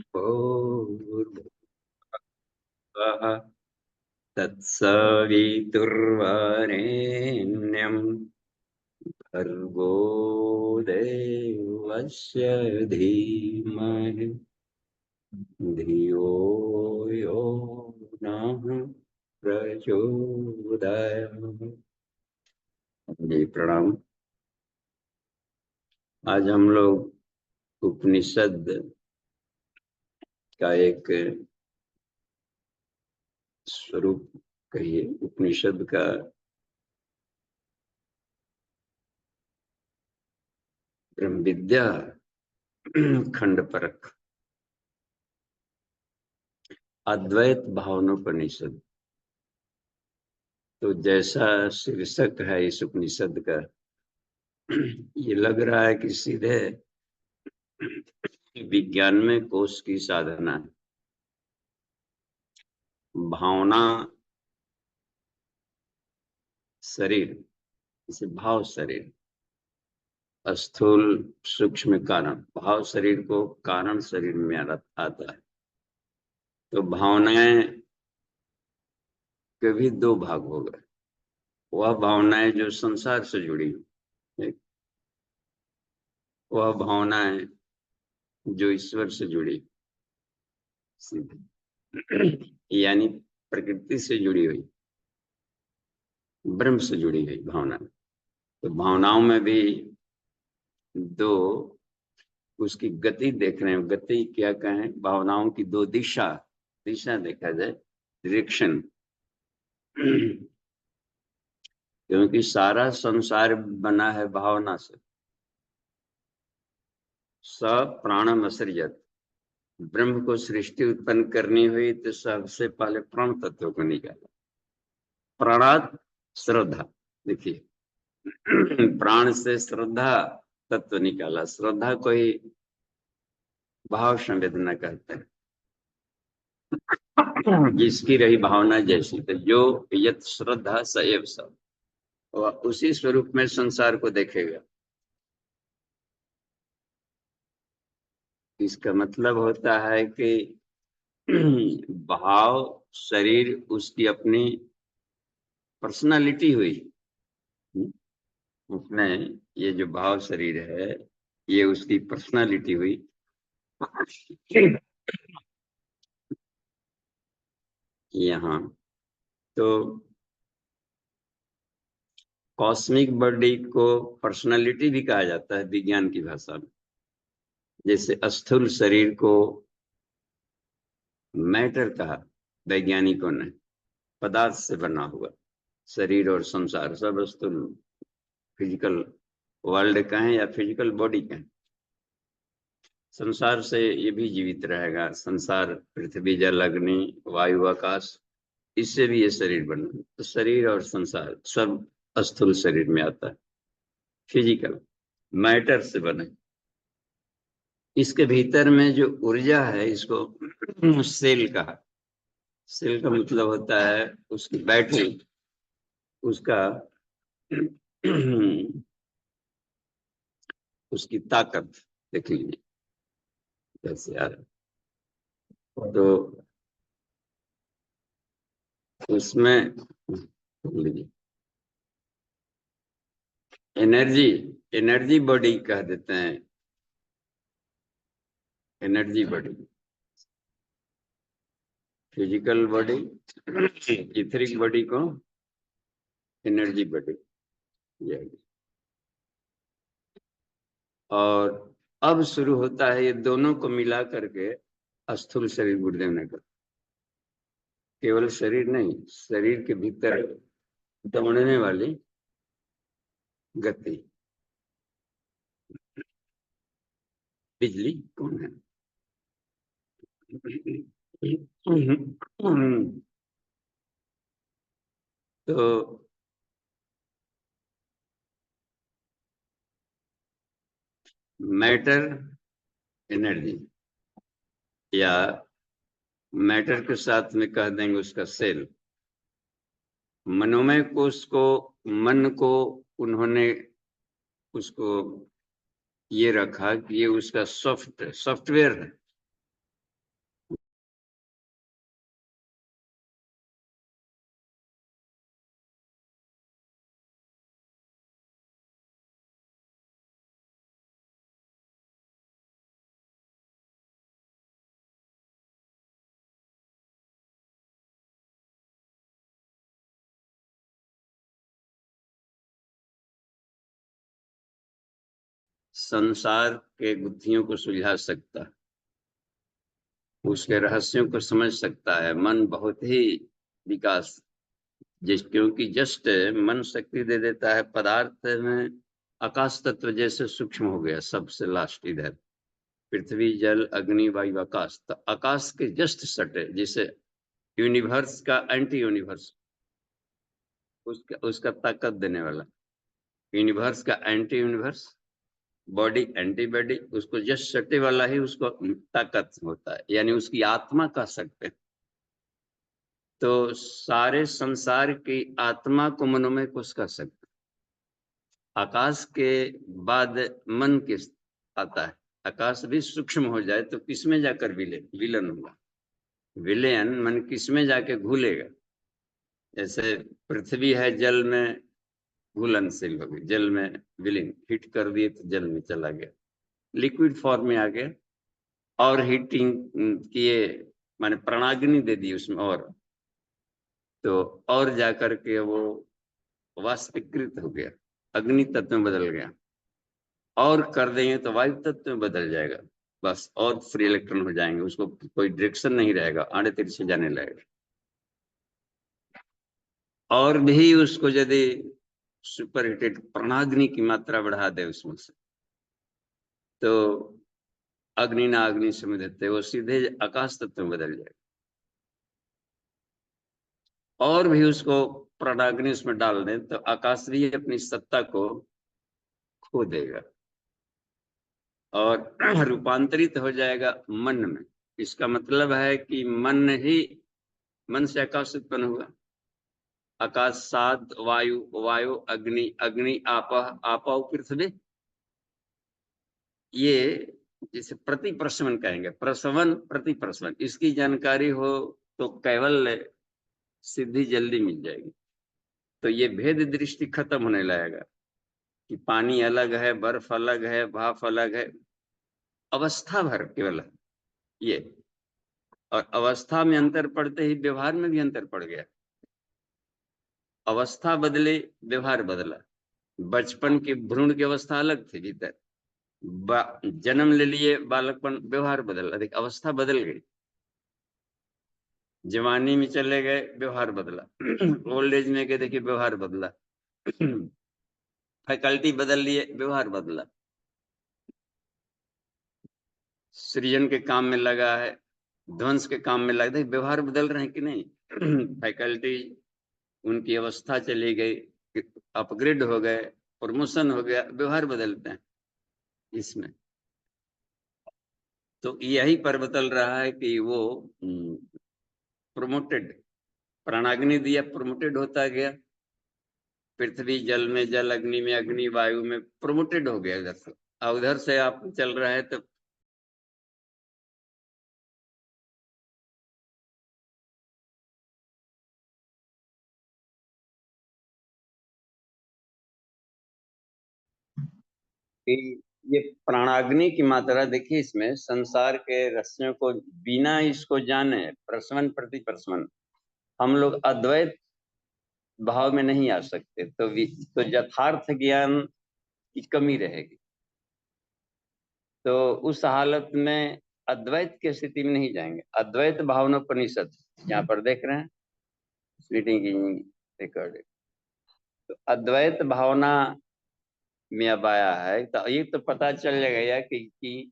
भूर्भुवः तत्सवितुर्वरेण्यं भर्गो देवस्य धीमहि धियो यो नः प्रचोदयात्। जी प्रणाम। आज हम लोग उपनिषद का एक स्वरूप कहिए, उपनिषद का ब्रह्म विद्या खंड परक अद्वैत भावनोपनिषद। तो जैसा शीर्षक है इस उपनिषद का, ये लग रहा है कि सीधे विज्ञान में कोष की साधना है। भावना शरीर, इसे भाव शरीर, स्थूल सूक्ष्म कारण, भाव शरीर को कारण शरीर में आता है। तो भावनाएं के भी दो भाग हो गए। वह भावनाएं जो संसार से जुड़ी, एक वह भावनाएं जो ईश्वर से जुड़ी सीधे यानी प्रकृति से जुड़ी हुई, ब्रह्म से जुड़ी हुई भावना। तो भावनाओं में भी दो उसकी गति देख रहे हैं। गति क्या कहें, भावनाओं की दो दिशा, दिशा देखा जाए, डायरेक्शन। क्योंकि सारा संसार बना है भावना से। स प्राणम असृजत, ब्रह्म को सृष्टि उत्पन्न करनी हुई तो सबसे पहले प्राण तत्व को निकाला। प्राणात श्रद्धा, देखिए प्राण से श्रद्धा तत्व निकाला। श्रद्धा को ही भाव संवेदना कहते हैं, जिसकी रही भावना जैसी। तो जो यत श्रद्धा सएव सब, वह उसी स्वरूप में संसार को देखेगा। इसका मतलब होता है कि भाव शरीर उसकी अपनी पर्सनालिटी हुई। उसमें ये जो भाव शरीर है, ये उसकी पर्सनालिटी हुई। यहाँ तो कॉस्मिक बॉडी को पर्सनालिटी भी कहा जाता है विज्ञान की भाषा में। जैसे स्थूल शरीर को मैटर कहा वैज्ञानिकों ने, पदार्थ से बना हुआ शरीर और संसार सब स्थूल फिजिकल वर्ल्ड कहें या फिजिकल बॉडी कहें। संसार से ये भी जीवित रहेगा। संसार पृथ्वी जल अग्नि वायु आकाश, इससे भी ये शरीर बना। तो शरीर और संसार सब स्थूल शरीर में आता है, फिजिकल मैटर से बने। इसके भीतर में जो ऊर्जा है, इसको सेल कहा। सेल का मतलब होता है उसकी बैटरी, उसका उसकी ताकत देख लीजिए कैसे आ रहा है। तो उसमें लीजिए एनर्जी, एनर्जी बॉडी कह देते हैं। Energy body, physical body, etheric body को एनर्जी बॉडी। और अब शुरू होता है ये दोनों को मिला करके स्थूल शरीर गुरुदेव ने कहा। केवल शरीर नहीं, शरीर के भीतर दौड़ने वाली गति, बिजली कौन है? तो मैटर एनर्जी, या मैटर के साथ में कह देंगे उसका सेल। मनोमय कोष को, मन को उन्होंने उसको ये रखा कि ये उसका सॉफ्टवेयर है। संसार के गुत्थियों को सुलझा सकता है, उसके रहस्यों को समझ सकता है। मन बहुत ही विकास, क्योंकि जस्ट मन शक्ति दे देता है पदार्थ में। आकाश तत्व जैसे सूक्ष्म हो गया सबसे लास्ट इधर, पृथ्वी जल अग्नि वायु आकाश। तो आकाश के जस्ट सटे, जिसे यूनिवर्स का एंटी यूनिवर्स, उसका उसका ताकत देने वाला, यूनिवर्स का anti universe, body anti body, उसको जस्ट सटे वाला ही उसको ताकत होता है, यानी उसकी आत्मा कह सकते हैं। तो सारे संसार की आत्मा को मनोमय कोश कह सकते हैं। आकाश के बाद मन किस आता है। आकाश भी सूक्ष्म हो जाए तो किसमें जाकर विलन होगा, विलयन मन किसमें जाके घुलेगा। जैसे पृथ्वी है जल में घुलनशील हो गई, जल में विलीन, हिट कर दिए तो जल में चला गया, लिक्विड फॉर्म में आ गया। और हीटिंग किए माने प्राणाग्नि दे दी उसमें, तो और जाकर के वो वाष्पीकृत हो गया, अग्नि तत्व में बदल गया। और कर देंगे तो वायु तत्व में बदल जाएगा, बस और फ्री इलेक्ट्रॉन हो जाएंगे, उसको कोई डायरेक्शन नहीं रहेगा, आड़े तेरे से जाने लगेगा। और भी उसको यदि सुपर हीटेड प्राणाग्नि की मात्रा बढ़ा दे उसमें से, तो अग्नि ना अग्नि से देते वो सीधे आकाश तत्व में बदल जाएगा। और भी उसको प्राणाग्नि उसमें डाल दें तो आकाश भी अपनी सत्ता को खो देगा और रूपांतरित हो जाएगा मन में। इसका मतलब है कि मन से आकाश उत्पन्न हुआ। आकाश सात, वायु, वायु अग्नि, अग्नि आपः, आपः पृथ्वी। ये जिसे प्रति प्रसवन कहेंगे, प्रसवन प्रति प्रसवन, इसकी जानकारी हो तो कैवल्य सिद्धि जल्दी मिल जाएगी। तो ये भेद दृष्टि खत्म होने लगेगा कि पानी अलग है, बर्फ अलग है, भाप अलग है, अवस्था भर केवल है ये। और अवस्था में अंतर पड़ते ही व्यवहार में भी अंतर पड़ गया। अवस्था बदले, व्यवहार बदला। बचपन की भ्रूण की अवस्था अलग थी भीतर, जन्म ले लिए बालकपन, व्यवहार बदल, अधिक अवस्था बदल गई। जवानी में चले गए, व्यवहार बदला। ओल्ड एज में गए, देखिए व्यवहार बदला। फैकल्टी बदल लिए, व्यवहार बदला। सृजन के काम में लगा है, ध्वंस के काम में लगा, व्यवहार बदल रहे हैं कि नहीं। फैकल्टी, उनकी अवस्था चली गई, अपग्रेड हो गए, प्रमोशन हो गया, व्यवहार बदलते हैं इसमें। तो यही पर बदल रहा है कि वो प्रोमोटेड, प्राणाग्नि दिया, प्रोमोटेड होता गया। पृथ्वी जल में जल, अग्नि में अग्नि, वायु में प्रोमोटेड हो गया इधर से। और उधर से आप चल रहा है तो कि ये प्राणाग्नि की मात्रा देखिए, इसमें संसार के रहस्यों को बिना इसको जाने, प्रसवन प्रति प्रसवन, हम लोग अद्वैत भाव में नहीं आ सकते। तो यथार्थ ज्ञान की कमी रहेगी। तो उस हालत में अद्वैत की स्थिति में नहीं जाएंगे। अद्वैत भावनोपनिषद यहाँ पर देख रहे हैं, मीटिंग की रिकॉर्डिंग। तो अद्वैत भावना में अब आया है, तो ये तो पता चल गया कि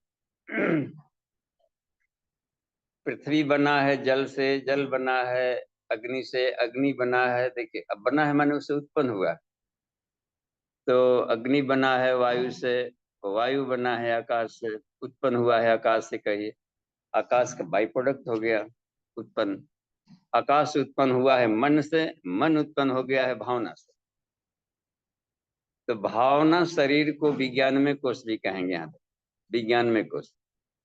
पृथ्वी बना है जल से, जल बना है अग्नि से, अग्नि बना है, देखिए अब बना है माने उससे उत्पन्न हुआ। तो अग्नि बना है वायु से, वायु बना है आकाश से, उत्पन्न हुआ है आकाश से, कहिए आकाश का बाई प्रोडक्ट हो गया उत्पन्न। आकाश उत्पन्न हुआ है मन से, मन उत्पन्न हो गया है भावना से। तो भावना शरीर को विज्ञान में कोश भी कहेंगे, यहाँ पर विज्ञान में कोश।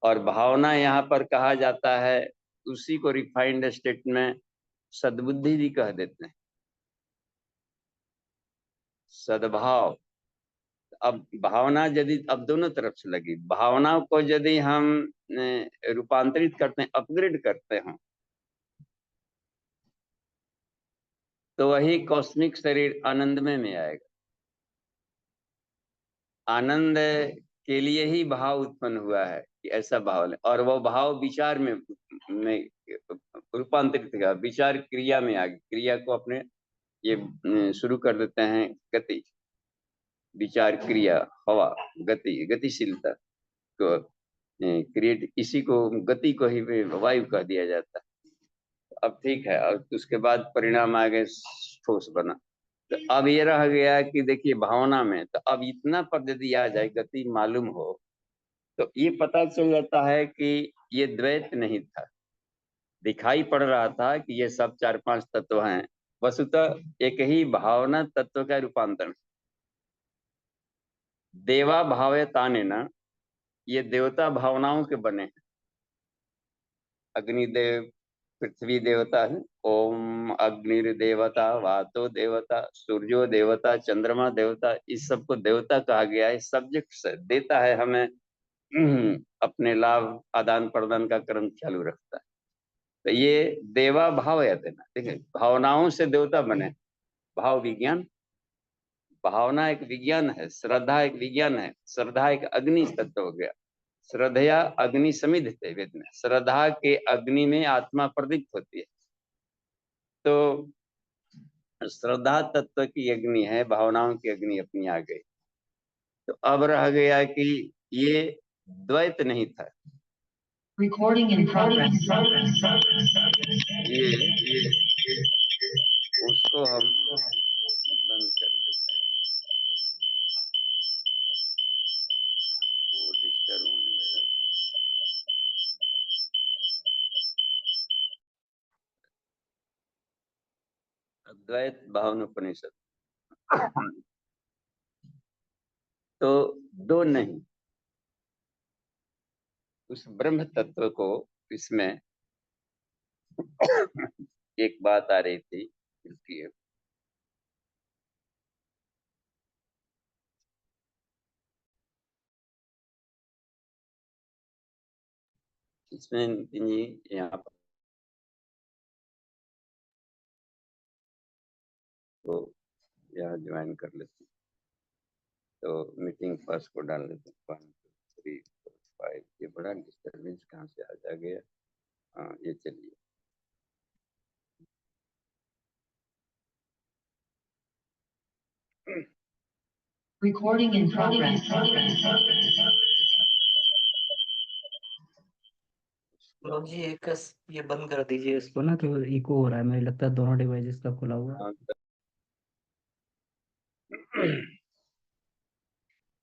और भावना यहाँ पर कहा जाता है, उसी को रिफाइंड स्टेट में सद्बुद्धि भी कह देते हैं, सद्भाव। अब भावना यदि, अब दोनों तरफ से लगी, भावना को यदि हम रूपांतरित करते हैं, अपग्रेड करते हैं, तो वही कॉस्मिक शरीर आनंदमय में आएगा। आनंद के लिए ही भाव उत्पन्न हुआ है कि ऐसा भाव है, और वो भाव विचार में रूपांतरित हुआ, विचार क्रिया में आ गई, क्रिया को अपने ये शुरू कर देते हैं गति, विचार क्रिया, हवा, गति, गतिशीलता को क्रिएट, इसी को गति को ही वायु कह दिया जाता है। अब ठीक है, और उसके बाद परिणाम आ गए ठोस बना। तो अब ये रह गया कि देखिए भावना में, तो अब इतना पद यदि आ जाए, गति मालूम हो, तो ये पता चल जाता है कि ये द्वैत नहीं था। दिखाई पड़ रहा था कि ये सब 4-5 तत्व हैं, वस्तुतः एक ही भावना तत्व का रूपांतरण। देवा भावे ताने न, ये देवता भावनाओं के बने हैं। अग्निदेव पृथ्वी देवता है, ओम अग्निर्देवता, वातो देवता, सूर्यो देवता, चंद्रमा देवता, इस सबको देवता कहा गया है। सब्जेक्ट से देता है हमें, अपने लाभ आदान प्रदान का क्रम चालू रखता है। तो ये देवा भाव या देना, देखिए भावनाओं से देवता बने। भाव विज्ञान, भावना एक विज्ञान है, श्रद्धा एक विज्ञान है। श्रद्धा एक अग्नि तत्व हो गया। श्रद्धया अग्नि समिध थे वेद में, श्रद्धा के अग्नि में आत्मा प्रदीप्त होती है। तो श्रद्धा तत्व की अग्नि है, भावनाओं की अग्नि अपनी आ गई। तो अब रह गया कि ये द्वैत नहीं था। Recording in progress. ये उसको हम बंद कर देते हैं, वो डिस्टर्ब होने लगा। अद्वैत भावनोपनिषद। तो दो नहीं, उस ब्रह्म तत्व को, इसमें एक बात आ रही थी, इसमें नितिन जी यहाँ पर तो यहाँ ज्वाइन कर लेते हैं। तो मीटिंग फर्स्ट को डाल देते हैं, 1 2 3 4 5। ये बड़ा डिस्टर्बेंस कहाँ से आ गया। हाँ ये चलिए। Recording in progress. लोग जी एक ये बंद कर दीजिए इसको ना, तो इको हो रहा है, मुझे लगता है दोनों डिवाइसेस का खुला हुआ है।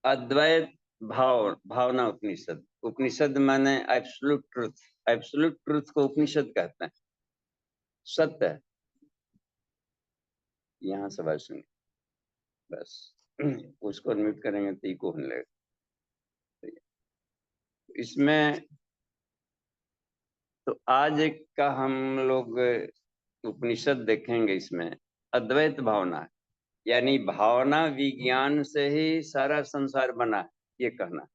अद्वैत भाव, भावना उपनिषद। उपनिषद माने एब्सोल्यूट ट्रुथ। एब्सोल्यूट ट्रुथ को उपनिषद कहते हैं, सत्य है। यहाँ से बात सुनिए बस। उसको म्यूट करेंगे तो इको होने लगेगा। इसमें तो आज एक का हम लोग उपनिषद देखेंगे। इसमें अद्वैत भावना है, यानी भावना विज्ञान से ही सारा संसार बना है, ये कहना।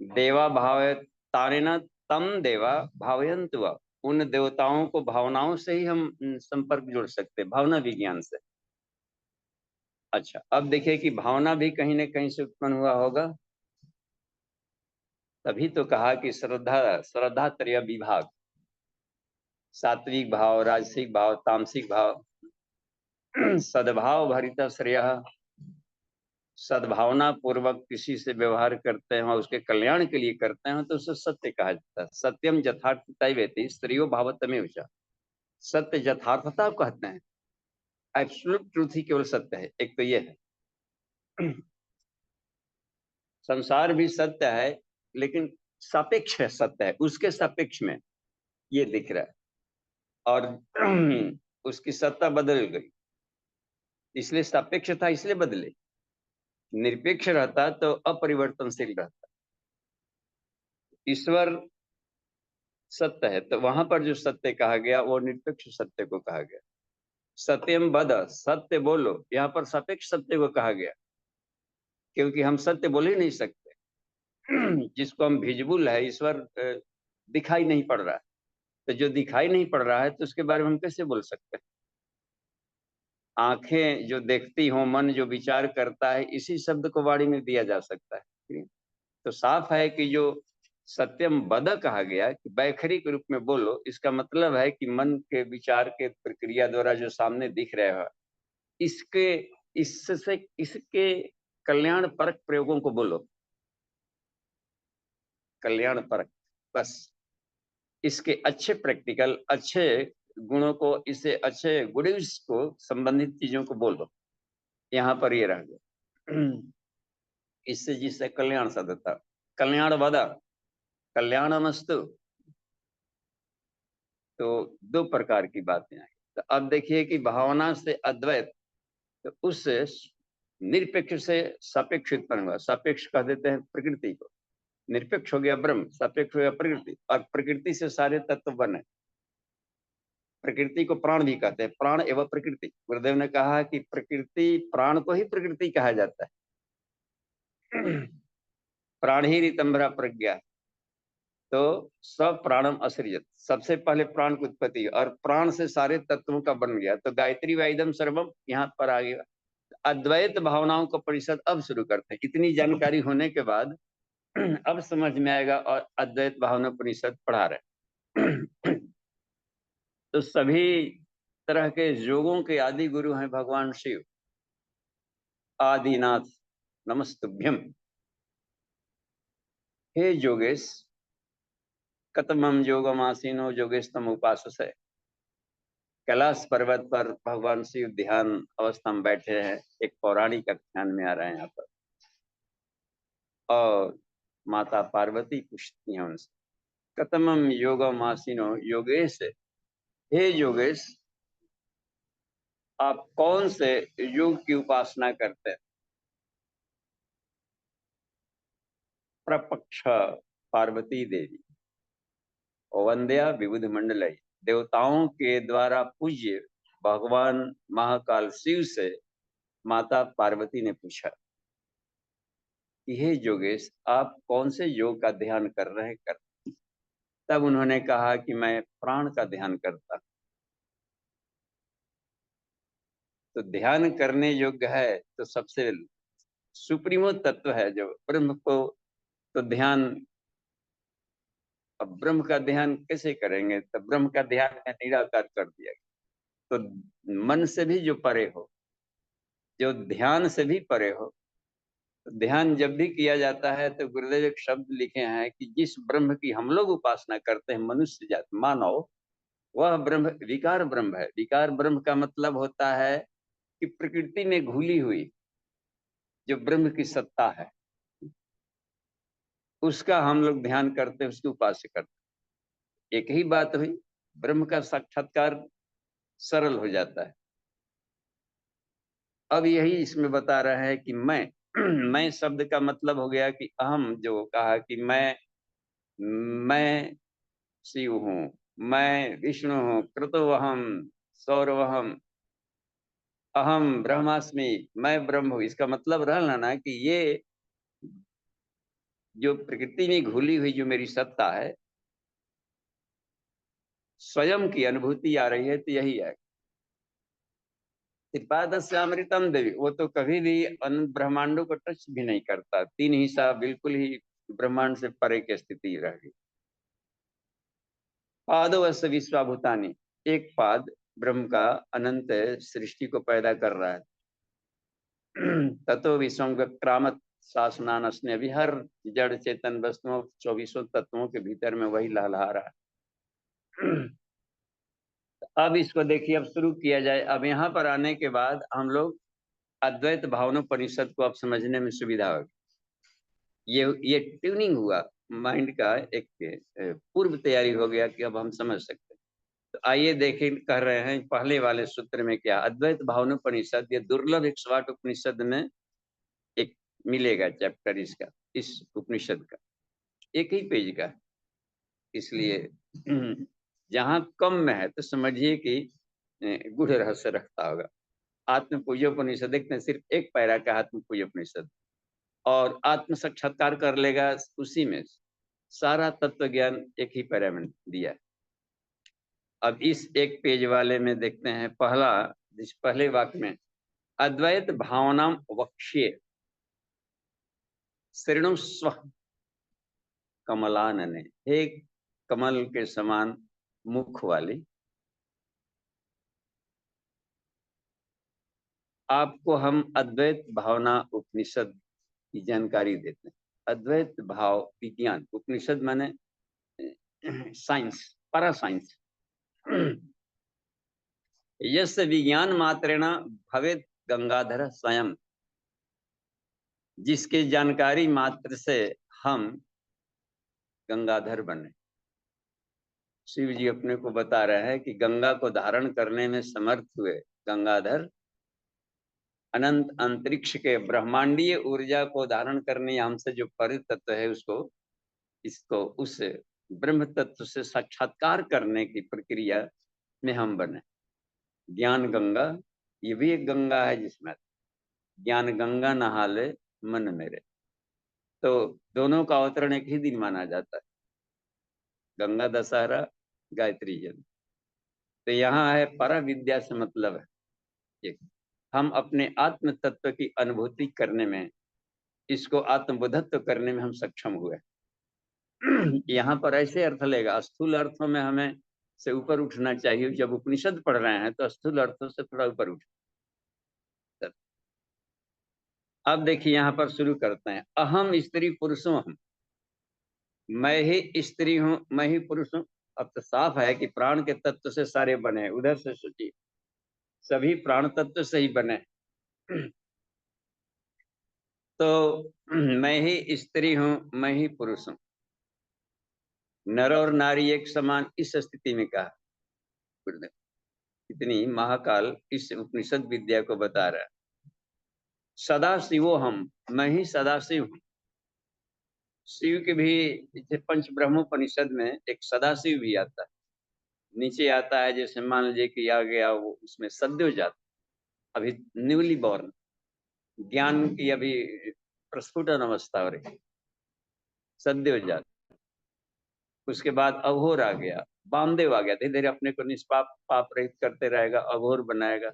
देवा भाव तारेना तम देवा भावयंतु, उन देवताओं को भावनाओं से ही हम संपर्क जोड़ सकते हैं, भावना विज्ञान से। अच्छा, अब देखिए कि भावना भी कहीं ना कहीं से उत्पन्न हुआ होगा, तभी तो कहा कि श्रद्धा, श्रद्धा त्रय विभाग, सात्विक भाव, राजसिक भाव, तामसिक भाव। सद्भाव भरित श्रेय, सद्भावना पूर्वक किसी से व्यवहार करते हैं और उसके कल्याण के लिए करते हैं, तो उसे सत्य कहा जाता है। सत्यम यथार्थता वेति स्त्रियो भावतमेव च, सत्य यथार्थता कहते हैं। एब्सोल्यूट ट्रूथ ही केवल सत्य है। एक तो ये है, संसार भी सत्य है लेकिन सापेक्ष है, सत्य है उसके सापेक्ष में ये दिख रहा है, और उसकी सत्ता बदल गई, इसलिए सापेक्ष था इसलिए बदले। निरपेक्ष रहता तो अपरिवर्तनशील रहता। ईश्वर सत्य है, तो वहां पर जो सत्य कहा गया वो निरपेक्ष सत्य को कहा गया। सत्यम बद, सत्य बोलो, यहाँ पर सापेक्ष सत्य को कहा गया, क्योंकि हम सत्य बोल ही नहीं सकते। जिसको हम विजिबल है, ईश्वर दिखाई नहीं पड़ रहा है, तो जो दिखाई नहीं पड़ रहा है तो उसके बारे में हम कैसे बोल सकते हैं। आंखें जो देखती हो, मन जो विचार करता है, इसी शब्द को वाणी में दिया जा सकता है। तो साफ है कि जो सत्यम बद कहा गया कि बैखरी के रूप में बोलो, इसका मतलब है कि मन के विचार के प्रक्रिया द्वारा जो सामने दिख रहा है, इसके कल्याण परक प्रयोगों को बोलो, कल्याण परक, बस इसके अच्छे प्रैक्टिकल, अच्छे गुणों को, इसे अच्छे गुड्स को, संबंधित चीजों को बोलो। यहाँ पर ये रह गया, इससे जिससे कल्याण साधता, कल्याण वदा, कल्याणमस्तु। तो दो प्रकार की बातें आई। तो अब देखिए कि भावना से अद्वैत, तो उससे निरपेक्ष से सापेक्ष उत्पन्न हुआ। सापेक्ष कह देते हैं प्रकृति को, निरपेक्ष हो गया ब्रह्म, सापेक्ष हो गया प्रकृति, और प्रकृति से सारे तत्व बने। प्रकृति को प्राण भी कहते हैं, प्राण एवं प्रकृति। गुरुदेव ने कहा कि प्रकृति, प्राण को ही प्रकृति कहा जाता है। प्राण ही ऋतंभरा प्रज्ञा, तो सब प्राणम असृजत, सबसे पहले प्राण की उत्पत्ति, और प्राण से सारे तत्वों का बन गया। तो गायत्री वाइदम सर्वम यहाँ पर आ गया। अद्वैत भावनाओं का परिषद अब शुरू करते हैं। इतनी जानकारी होने के बाद अब समझ में आएगा, और अद्वैत भावना परिषद पढ़ा रहे। तो सभी तरह के योगों के आदि गुरु हैं भगवान शिव। आदिनाथ नमस्तुभ्यम। हे योगेश, कतमम योगमासीनो योगेश तम उपाससे। कैलाश पर्वत पर भगवान शिव ध्यान अवस्था में बैठे हैं। एक पौराणिक ध्यान में आ रहे हैं यहाँ पर, और माता पार्वती पूछती हैं उनसे, कतमम योगमासीनो योगेश, हे योगेश आप कौन से योग की उपासना करते हैं? प्रपक्ष पार्वती देवी, वंद्या विबुध मंडल, देवताओं के द्वारा पूज्य भगवान महाकाल शिव से माता पार्वती ने पूछा कि हे योगेश आप कौन से योग का ध्यान कर रहे हैं? तब उन्होंने कहा कि मैं प्राण का ध्यान करता। तो ध्यान करने योग्य है तो सबसे सुप्रीमो तत्व है जो ब्रह्म को, तो ध्यान, अब ब्रह्म का ध्यान कैसे करेंगे? तो ब्रह्म का ध्यान में निराकार कर दिया गया। तो मन से भी जो परे हो, जो ध्यान से भी परे हो, तो ध्यान जब भी किया जाता है तो गुरुदेव एक शब्द लिखे हैं कि जिस ब्रह्म की हम लोग उपासना करते हैं, मनुष्य जाति मानव, वह ब्रह्म विकार ब्रह्म है। विकार ब्रह्म का मतलब होता है कि प्रकृति में घुली हुई जो ब्रह्म की सत्ता है, उसका हम लोग ध्यान करते हैं, उसकी उपासना करते हैं। एक ही बात हुई, ब्रह्म का साक्षात्कार सरल हो जाता है। अब यही इसमें बता रहा है कि मैं मैं शब्द का मतलब हो गया कि अहम, जो कहा कि मैं शिव हूँ, मैं विष्णु हूँ, कृतोऽहम सौरवहम अहम ब्रह्मास्मि, मैं ब्रह्म हूँ। इसका मतलब रहना ना कि ये जो प्रकृति में घुली हुई जो मेरी सत्ता है, स्वयं की अनुभूति आ रही है, तो यही है। त्रिपादस्य अमृतम देवी, वो तो कभी भी अनंत ब्रह्मांडों को टच भी नहीं करता। तीन हिस्सा बिल्कुल ही ब्रह्मांड से परे की स्थिति रह गई। पादवस्य विश्वाभूतानि, एक पाद ब्रह्म का अनंत सृष्टि को पैदा कर रहा है। ततो विश्वम क्रामत शासनान अस्ने, अभी हर जड़ चेतन वस्तुओं 24 तत्वों के भीतर में वही लहलहा रहा है। अब इसको देखिए, अब शुरू किया जाए। अब यहाँ पर आने के बाद हम लोग अद्वैत भावनोपनिषद को अब समझने में सुविधा होगी। ये ट्यूनिंग हुआ माइंड का, एक पूर्व तैयारी हो गया कि अब हम समझ सकते हैं। तो आइए देखें, कह रहे हैं पहले वाले सूत्र में क्या, अद्वैत भावनोपनिषद, ये दुर्लभ 108 उपनिषद में एक मिलेगा चैप्टर इसका, इस उपनिषद का एक ही पेज का, इसलिए जहां कम में है तो समझिए कि गूढ़ रहस्य रखता होगा। आत्म पूजोपनिषद देखते हैं, सिर्फ एक पैरा का आत्म पूजोपनिषद, और आत्म साक्षात्कार कर लेगा, उसी में सारा तत्व ज्ञान एक ही पैरा में दिया है। अब इस एक पेज वाले में देखते हैं पहला, जिस पहले वाक्य में अद्वैत भावनाम वक्ष्ये शृणुस्व, कमलानने, हे कमल के समान मुख वाली, आपको हम अद्वैत भावना उपनिषद की जानकारी देते हैं। अद्वैत भाव विज्ञान, उपनिषद माने साइंस, पारा साइंस। यस्य विज्ञान मात्रेण भवेत गंगाधर स्वयं, जिसके जानकारी मात्र से हम गंगाधर बने। शिव जी अपने को बता रहे हैं कि गंगा को धारण करने में समर्थ हुए गंगाधर, अनंत अंतरिक्ष के ब्रह्मांडीय ऊर्जा को धारण करने हमसे जो परि तत्व है इसको उस ब्रह्म तत्व से साक्षात्कार करने की प्रक्रिया में हम बने। ज्ञान गंगा, ये भी एक गंगा है जिसमें ज्ञान गंगा नहा ले मन मेरे, तो दोनों का अवतरण एक ही दिन माना जाता है, गंगा दशहरा गायत्री जयंती। तो यहाँ है पर विद्या से मतलब है हम अपने आत्म तत्व की अनुभूति करने में, इसको आत्मबोधत्व करने में हम सक्षम हुए। यहाँ पर ऐसे अर्थ लेगा, स्थूल अर्थों में हमें से ऊपर उठना चाहिए। जब उपनिषद पढ़ रहे हैं तो स्थूल अर्थों से थोड़ा ऊपर उठ। अब देखिए यहाँ पर शुरू करते हैं। अहम स्त्री पुरुषों हम, मैं ही स्त्री हूं, मैं ही पुरुष हूं। अब तो साफ है कि प्राण के तत्व से सारे बने, उधर से सोचिए, सभी प्राण तत्व से ही बने। तो मैं ही स्त्री हूं, मैं ही पुरुष हूं, नर और नारी एक समान, इस स्थिति में कहा गुरुदेव। इतनी महाकाल इस उपनिषद विद्या को बता रहा है। सदा शिवो हम, मैं ही सदा शिव हूं। शिव के भी पंच ब्रह्मोपनिषद में एक सदाशिव भी आता है, नीचे आता है। जैसे मान लीजिए कि आ गया वो, उसमें सद्यो जात, अभी न्यूली बॉर्न, ज्ञान की अभी प्रस्फुटन अवस्था हो रही, सद्यो जात। उसके बाद अघोर आ गया, वामदेव आ गया, धीरे धीरे अपने को निष्पाप पाप रहित करते रहेगा, अघोर बनाएगा।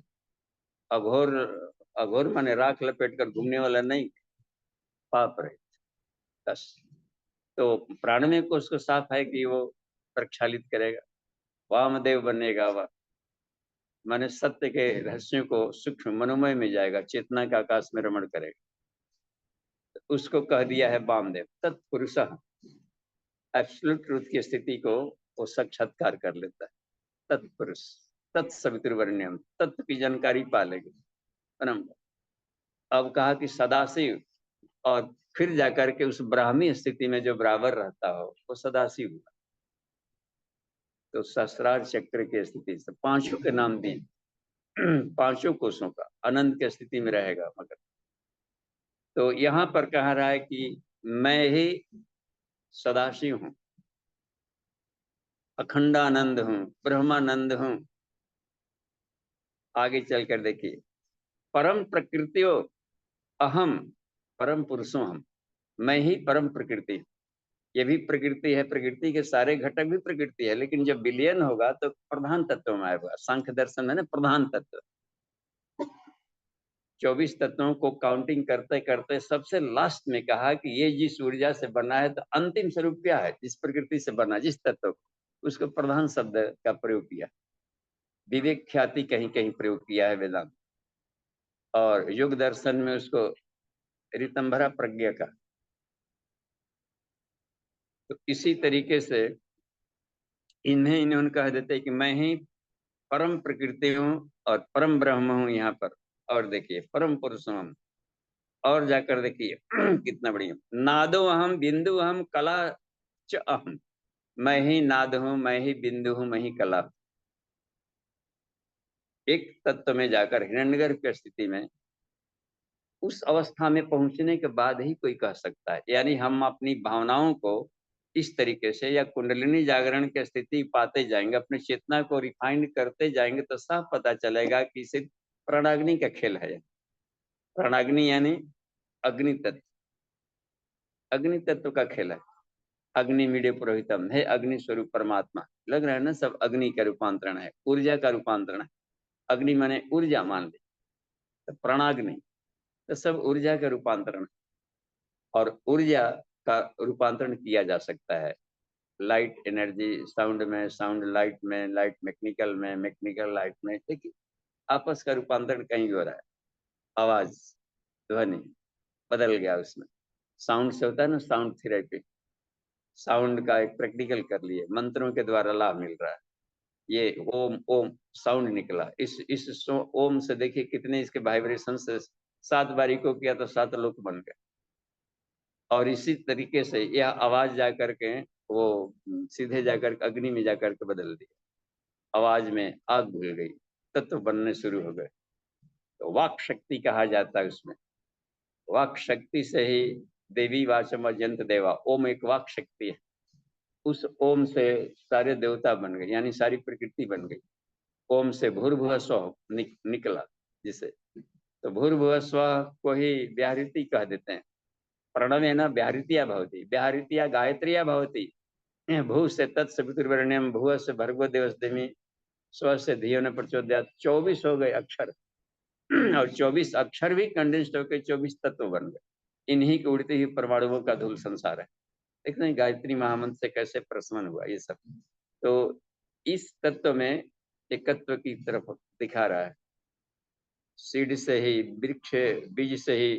अघोर, अघोर माने राख लपेट कर घूमने वाला नहीं, पाप रहित बस। तो प्राण में को उसको साफ है कि वो प्रक्षालित करेगा, वामदेव बनेगा। वह माने सत्य के रहस्यों को सूक्ष्म मनोमय में जाएगा, चेतना के आकाश में रमण करेगा। तो उसको कह दिया है वामदेव। तत्पुरुष, एब्सोल्यूट ट्रूथ की स्थिति को वो साक्षात्कार कर लेता है, तत्पुरुष। तत्सवितुर्वरेण्यम, तत्व की जानकारी पा लेगी। अब कहा कि सदाशिव, और फिर जाकर के उस ब्राह्मी स्थिति में जो बराबर रहता हो वो सदाशिव हुआ। तो सहस्रार चक्र की स्थिति से पांचों के नाम दिए, पांचों कोषों का अनंत की स्थिति में रहेगा। मगर तो यहाँ पर कह रहा है कि मैं ही सदाशिव हूं, अखंडानंद हूं, ब्रह्मानंद हूं। आगे चलकर देखिए, परम प्रकृतियो अहम, परम पुरुषों हम, मैं ही परम प्रकृति। ये भी प्रकृति है, प्रकृति के सारे घटक भी प्रकृति है, लेकिन जब विलयन होगा तो प्रधान तत्व में आएगा। सांख्य दर्शन है ना, प्रधान तत्व। 24 तत्वों को काउंटिंग करते करते सबसे लास्ट में कहा कि ये जिस ऊर्जा से बना है, तो अंतिम स्वरूप क्या है, जिस प्रकृति से बना, जिस तत्व को, उसको प्रधान शब्द का प्रयोग किया। विवेक ख्याति कहीं कहीं प्रयोग किया है वेदांत, और योग दर्शन में उसको ऋतंभरा प्रज्ञा का। तो इसी तरीके से इन्होंने कह देते कि मैं ही परम प्रकृति हूँ और परम ब्रह्म हूँ यहाँ पर। और देखिए परम पुरुष हूँ, और जाकर देखिए कितना बढ़िया, नादो अहम बिंदु अहम कला च अहम, मैं ही नाद हूं, मैं ही बिंदु हूं, मैं ही कला। एक तत्व में जाकर हिरण्यगर्भ की स्थिति में, उस अवस्था में पहुंचने के बाद ही कोई कह सकता है। यानी हम अपनी भावनाओं को इस तरीके से या कुंडलिनी जागरण की स्थिति पाते जाएंगे, अपनी चेतना को रिफाइंड करते जाएंगे, तो साफ पता चलेगा कि सिर्फ प्राणाग्नि का खेल है। प्राणाग्नि यानी अग्नि तत्व, अग्नि तत्व का खेल है। अग्नि मीडे पुरोहितम है, अग्नि स्वरूप परमात्मा। लग रहा है ना, सब अग्नि का रूपांतरण है, ऊर्जा का रूपांतरण है। अग्नि माने ऊर्जा मान ली, तो प्राणाग्नि तो सब ऊर्जा का रूपांतरण है। और ऊर्जा का रूपांतरण किया जा सकता है। लाइट एनर्जी साउंड में, साउंड लाइट में, लाइट मैकेनिकल में, मैकेनिकल लाइट में, देखिए आपस का रूपांतरण कहीं हो रहा है। आवाज, ध्वनि बदल गया उसमें। साउंड से होता है ना साउंड थेरेपी, साउंड का एक प्रैक्टिकल कर लिए, मंत्रों के द्वारा लाभ मिल रहा है। ये ओम ओम साउंड निकला, इस ओम से देखिए कितने इसके वाइब्रेशन से 7 बारी को किया तो 7 लोक बन गए। और इसी तरीके से यह आवाज जा करके वो सीधे जाकर अग्नि में जाकर के बदल दिया। आवाज में आग भूल गई, तत्व बनने शुरू हो गए। तो वाक शक्ति कहा जाता है उसमें। वाक शक्ति से ही देवी वाचम अजंत देवा, ओम एक वाक शक्ति है। उस ओम से सारे देवता बन गए, यानी सारी प्रकृति बन गई। ओम से भूर्भुवः स्वः निकला जिसे, तो भूर्भुवः स्वः को ही व्याहृति कह देते हैं। प्रणवेन व्याहृतिया भवति, व्याहृतिया गायत्रिया भवति। भू से तत्सवितुर्वरेण्यम, भुव से भर्गो देवस्य धीमहि, स्व से धियो न प्रचोदयात्। 24 हो गए अक्षर और 24 अक्षर भी कंडेंस्ड होकर 24 तत्व बन गए। इन्हीं के उड़ती हुई परमाणुओं का धूल संसार है। देख रहे हैं गायत्री महामंत्र से कैसे प्रस्मन हुआ ये सब। तो इस तत्व में एकत्व की तरफ दिखा रहा है। सीड से ही वृक्ष, बीज से ही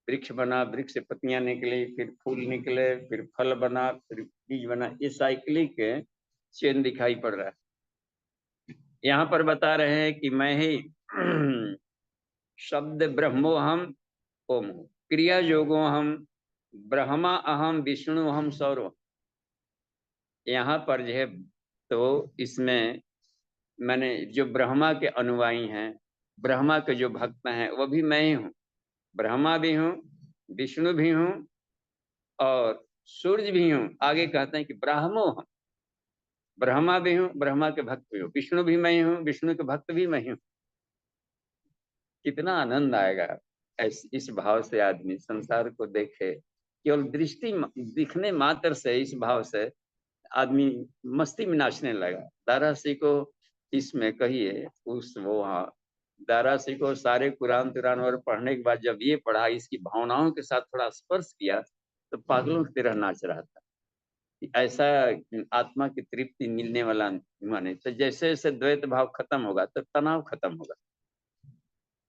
वृक्ष बना, वृक्ष से पत्तियां निकली, फिर फूल निकले, फिर फल बना, फिर बीज बना। ये साइक्लिक चेन दिखाई पड़ रहा है। यहाँ पर बता रहे हैं कि मैं ही शब्द ब्रह्मो हम ओम हूँ, क्रिया योगो हम ब्रह्मा अहम विष्णु हम सौरव। यहाँ पर जो है तो इसमें मैंने जो ब्रह्मा के अनुयायी हैं, ब्रह्मा के जो भक्त हैं, वो भी मैं ही हूँ। ब्रह्मा भी हूँ, विष्णु भी हूँ और सूर्य भी हूँ। आगे कहते हैं कि ब्राह्मो हम, ब्रह्मा भी हूँ, ब्रह्मा के भक्त भी हूँ, विष्णु भी मैं हूँ, विष्णु के भक्त भी मैं हूँ। कितना आनंद आएगा इस भाव से आदमी संसार को देखे। केवल दृष्टि दिखने मात्र से इस भाव से आदमी मस्ती में नाचने लगा। दारासी को इसमें कहिए उस वो हाँ, दारासी को सारे कुरान तुरान और पढ़ने के बाद जब ये पढ़ा, इसकी भावनाओं के साथ थोड़ा स्पर्श किया, तो पागलों की तरह नाच रहा था। ऐसा आत्मा की तृप्ति मिलने वाला माने। तो जैसे जैसे द्वैत भाव खत्म होगा तो तनाव खत्म होगा।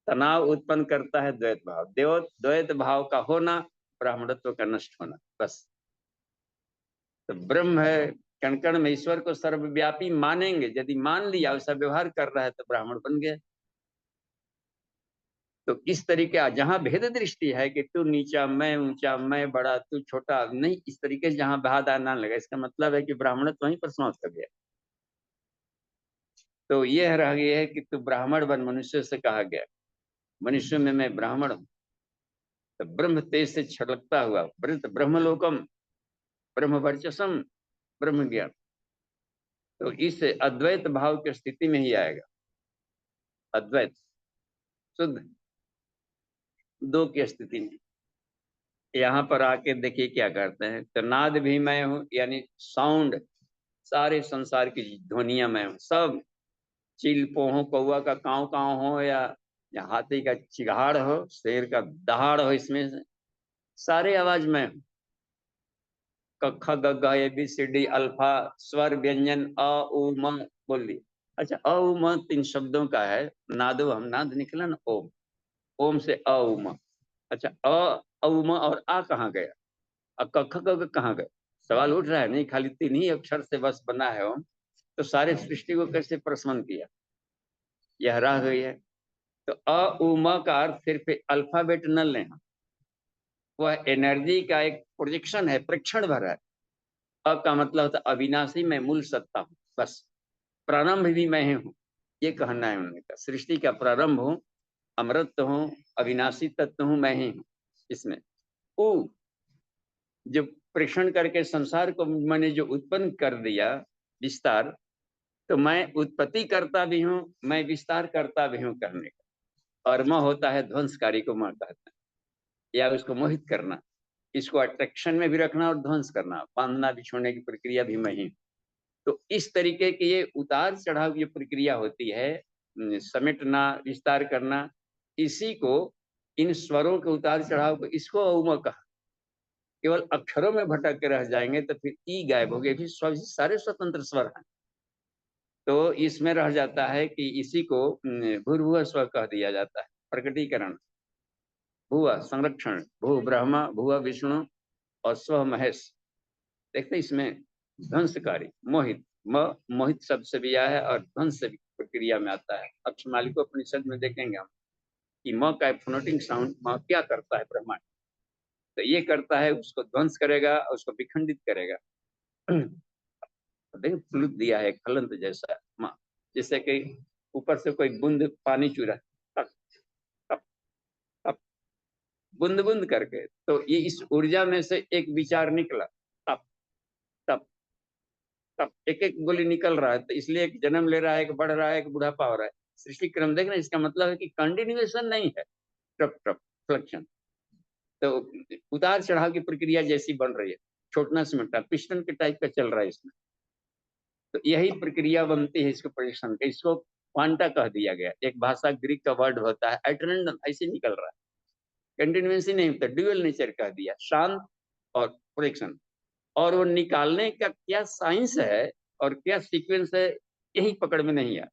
तनाव उत्पन्न करता है द्वैत भाव। द्वैत भाव का होना ब्राह्मणत्व का नष्ट होना, बस। तो ब्रह्म है, कण कण में ईश्वर को सर्वव्यापी मानेंगे। यदि मान लिया, वैसा व्यवहार कर रहा है तो ब्राह्मण बन गया। तो इस तरीके जहां भेद दृष्टि है कि तू नीचा, मैं ऊंचा, मैं बड़ा, तू छोटा, नहीं, इस तरीके से जहां भेद आना लगा, इसका मतलब है कि ब्राह्मणत्व वहीं पर समाप्त कर गया। तो यह रह गया है कि तू ब्राह्मण बन, मनुष्य से कहा गया, मनुष्य में मैं ब्राह्मण हूं। तो ब्रह्म तेज से छलकता हुआ ब्रह्मलोकम, ब्रह्म वर्चसम, ब्रह्म ज्ञान। तो इस अद्वैत भाव की स्थिति में ही आएगा। अद्वैत शुद्ध दो की स्थिति में यहाँ पर आके देखिए क्या करते हैं। तो नाद भी मैं हूँ, यानी साउंड, सारे संसार की ध्वनियां मैं हूँ। सब चील पोहो, कौआ का काव काव हो या हाथी का चिघाड़ हो, शेर का दहाड़ हो, इसमें से सारे आवाज में हूँ। क ख ग घ A B C D alpha स्वर व्यंजन अ उ म बोलिए। अच्छा, अ उ म 3 शब्दों का है। नादो हम, नाद निकला ना ओम, ओम से अ उ म। अच्छा, अ उ म और आ कहाँ गया, अब क ख ग घ कहाँ गए? सवाल उठ रहा है। नहीं, खाली 3 ही अक्षर से बस बना है ओम, तो सारे सृष्टि को कैसे प्रशमन किया, यह रह गई है। तो अ उ म का अर्थ सिर्फ अल्फाबेट न लेना, वह एनर्जी का एक प्रोजेक्शन है, प्रेक्षण भर है। अ का मतलब होता अविनाशी, मैं मूल सत्ता हूँ, बस। प्रारंभ भी मैं ही हूँ, ये कहना है उन्होंने कहा। सृष्टि का प्रारंभ हूँ, अमृत हूँ, अविनाशी तत्व हूँ, मैं ही हूँ। इसमें उ जो प्रेषण करके संसार को मैंने जो उत्पन्न कर दिया, विस्तार, तो मैं उत्पत्ति करता भी हूँ, मैं विस्तार करता भी हूँ करने का। और म होता है ध्वंसकारी को म कहते हैं, या उसको मोहित करना, इसको अट्रैक्शन में भी रखना और ध्वंस करना, बांधना बिछोड़ने की प्रक्रिया भी मैं ही। तो इस तरीके की ये उतार चढ़ाव की प्रक्रिया होती है, समेटना, विस्तार करना, इसी को, इन स्वरों के उतार चढ़ाव को, इसको औम कहा। केवल अक्षरों में भटक के रह जाएंगे तो फिर ई गायब हो गए, फिर सारे स्वतंत्र स्वर हैं। तो इसमें रह जाता है कि इसी को भूर्भुव स्वर कह दिया जाता है, प्रकटीकरण। भुव संरक्षण, भू ब्रह्मा, भुव विष्णु और स्व महेश। देखते इसमें ध्वंसकारी, मोहित, मोहित शब्द से भी आया है और ध्वंस से भी प्रक्रिया में आता है। अक्षमाली को उपनिषद में देखेंगे हम कि म का फोनेटिक साउंड म क्या करता है ब्रह्मांड, तो ये करता है उसको ध्वंस करेगा, उसको विखंडित करेगा। देखिए फ्लूट दिया है खलंत जैसा माँ, जैसे कि ऊपर से कोई बूंद पानी चूरा तप तप तप बूंद बूंद करके, तो ये इस ऊर्जा में से एक विचार निकला, तप तप तप, एक एक गोली निकल रहा है, तो इसलिए एक जन्म ले रहा है, एक बढ़ रहा है, एक बुढ़ापा हो रहा है। सृष्टि क्रम देखना, इसका मतलब है कि कंटिन्यूएशन नहीं है, टप टप फ्लक्शन। तो उतार चढ़ाव की प्रक्रिया जैसी बन रही है, छोटना सिमटा पिस्टन के टाइप का चल रहा है इसमें। तो यही प्रक्रिया बनती है इसको प्रोजेक्शन का, इसको क्वांटा कह दिया गया। एक भाषा ग्रीक का वर्ड होता है एटर्नल, ऐसे निकल रहा है, कंटिन्यूएंसी नहीं होता, ड्यूअल नेचर कह दिया, शांत और प्रोजेक्शन। और वो निकालने का क्या साइंस है और क्या सीक्वेंस है, यही पकड़ में नहीं आया।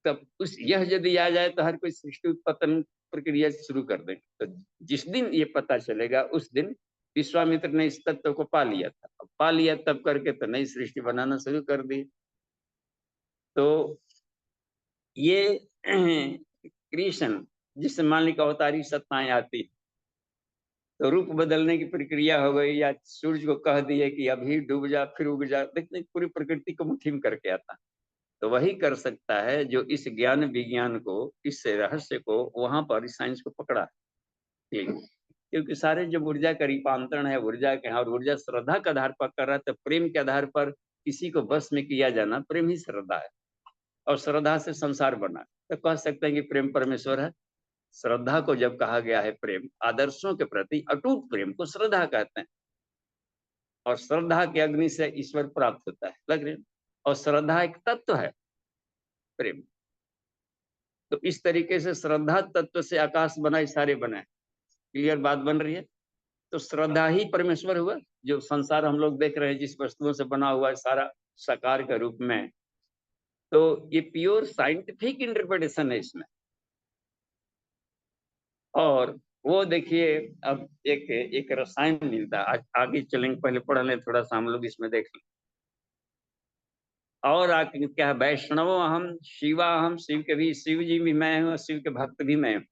तब उस यह यदि आ जाए तो हर कोई सृष्टि उत्पतन प्रक्रिया शुरू कर दे। तो जिस दिन ये पता चलेगा उस दिन विश्वामित्र ने इस तत्व को पा लिया था, पा लिया तब करके तो नई सृष्टि बनाना शुरू कर दी। तो ये क्रिएशन, जिससे मालिक अवतारी सत्ताएं आती, तो रूप बदलने की प्रक्रिया हो गई, या सूर्य को कह दिए कि अभी डूब जा फिर उग जा, देखते पूरी प्रकृति को मुट्ठी में करके आता। तो वही कर सकता है जो इस ज्ञान विज्ञान को, इस रहस्य को वहां पर साइंस को पकड़ा है। क्योंकि सारे जो ऊर्जा का रूपांतरण है ऊर्जा के, और ऊर्जा श्रद्धा के आधार पर कर रहा है, तो प्रेम के आधार पर किसी को बस में किया जाना, प्रेम ही श्रद्धा है। और श्रद्धा से संसार बना, तो कह सकते हैं कि प्रेम परमेश्वर है। श्रद्धा को जब कहा गया है प्रेम, आदर्शों के प्रति अटूट प्रेम को श्रद्धा कहते हैं। और श्रद्धा के अग्नि से ईश्वर प्राप्त होता है, लग रही है। और श्रद्धा एक तत्व है प्रेम। तो इस तरीके से श्रद्धा तत्व से आकाश बना, सारे बने। क्लियर बात बन रही है। तो श्रद्धा ही परमेश्वर हुआ। जो संसार हम लोग देख रहे हैं, जिस वस्तुओं से बना हुआ है सारा साकार के रूप में, तो ये प्योर साइंटिफिक इंटरप्रिटेशन है इसमें। और वो देखिए, अब एक एक रसायन मिलता है, आगे चलेंगे, पहले पढ़ लें थोड़ा सा हम लोग, इसमें देख लें। और आगे क्या है, वैष्णव हम, शिवा हम, शिव के भी, शिव जी भी मैं हूँ, शिव के भक्त भी मैं हूँ।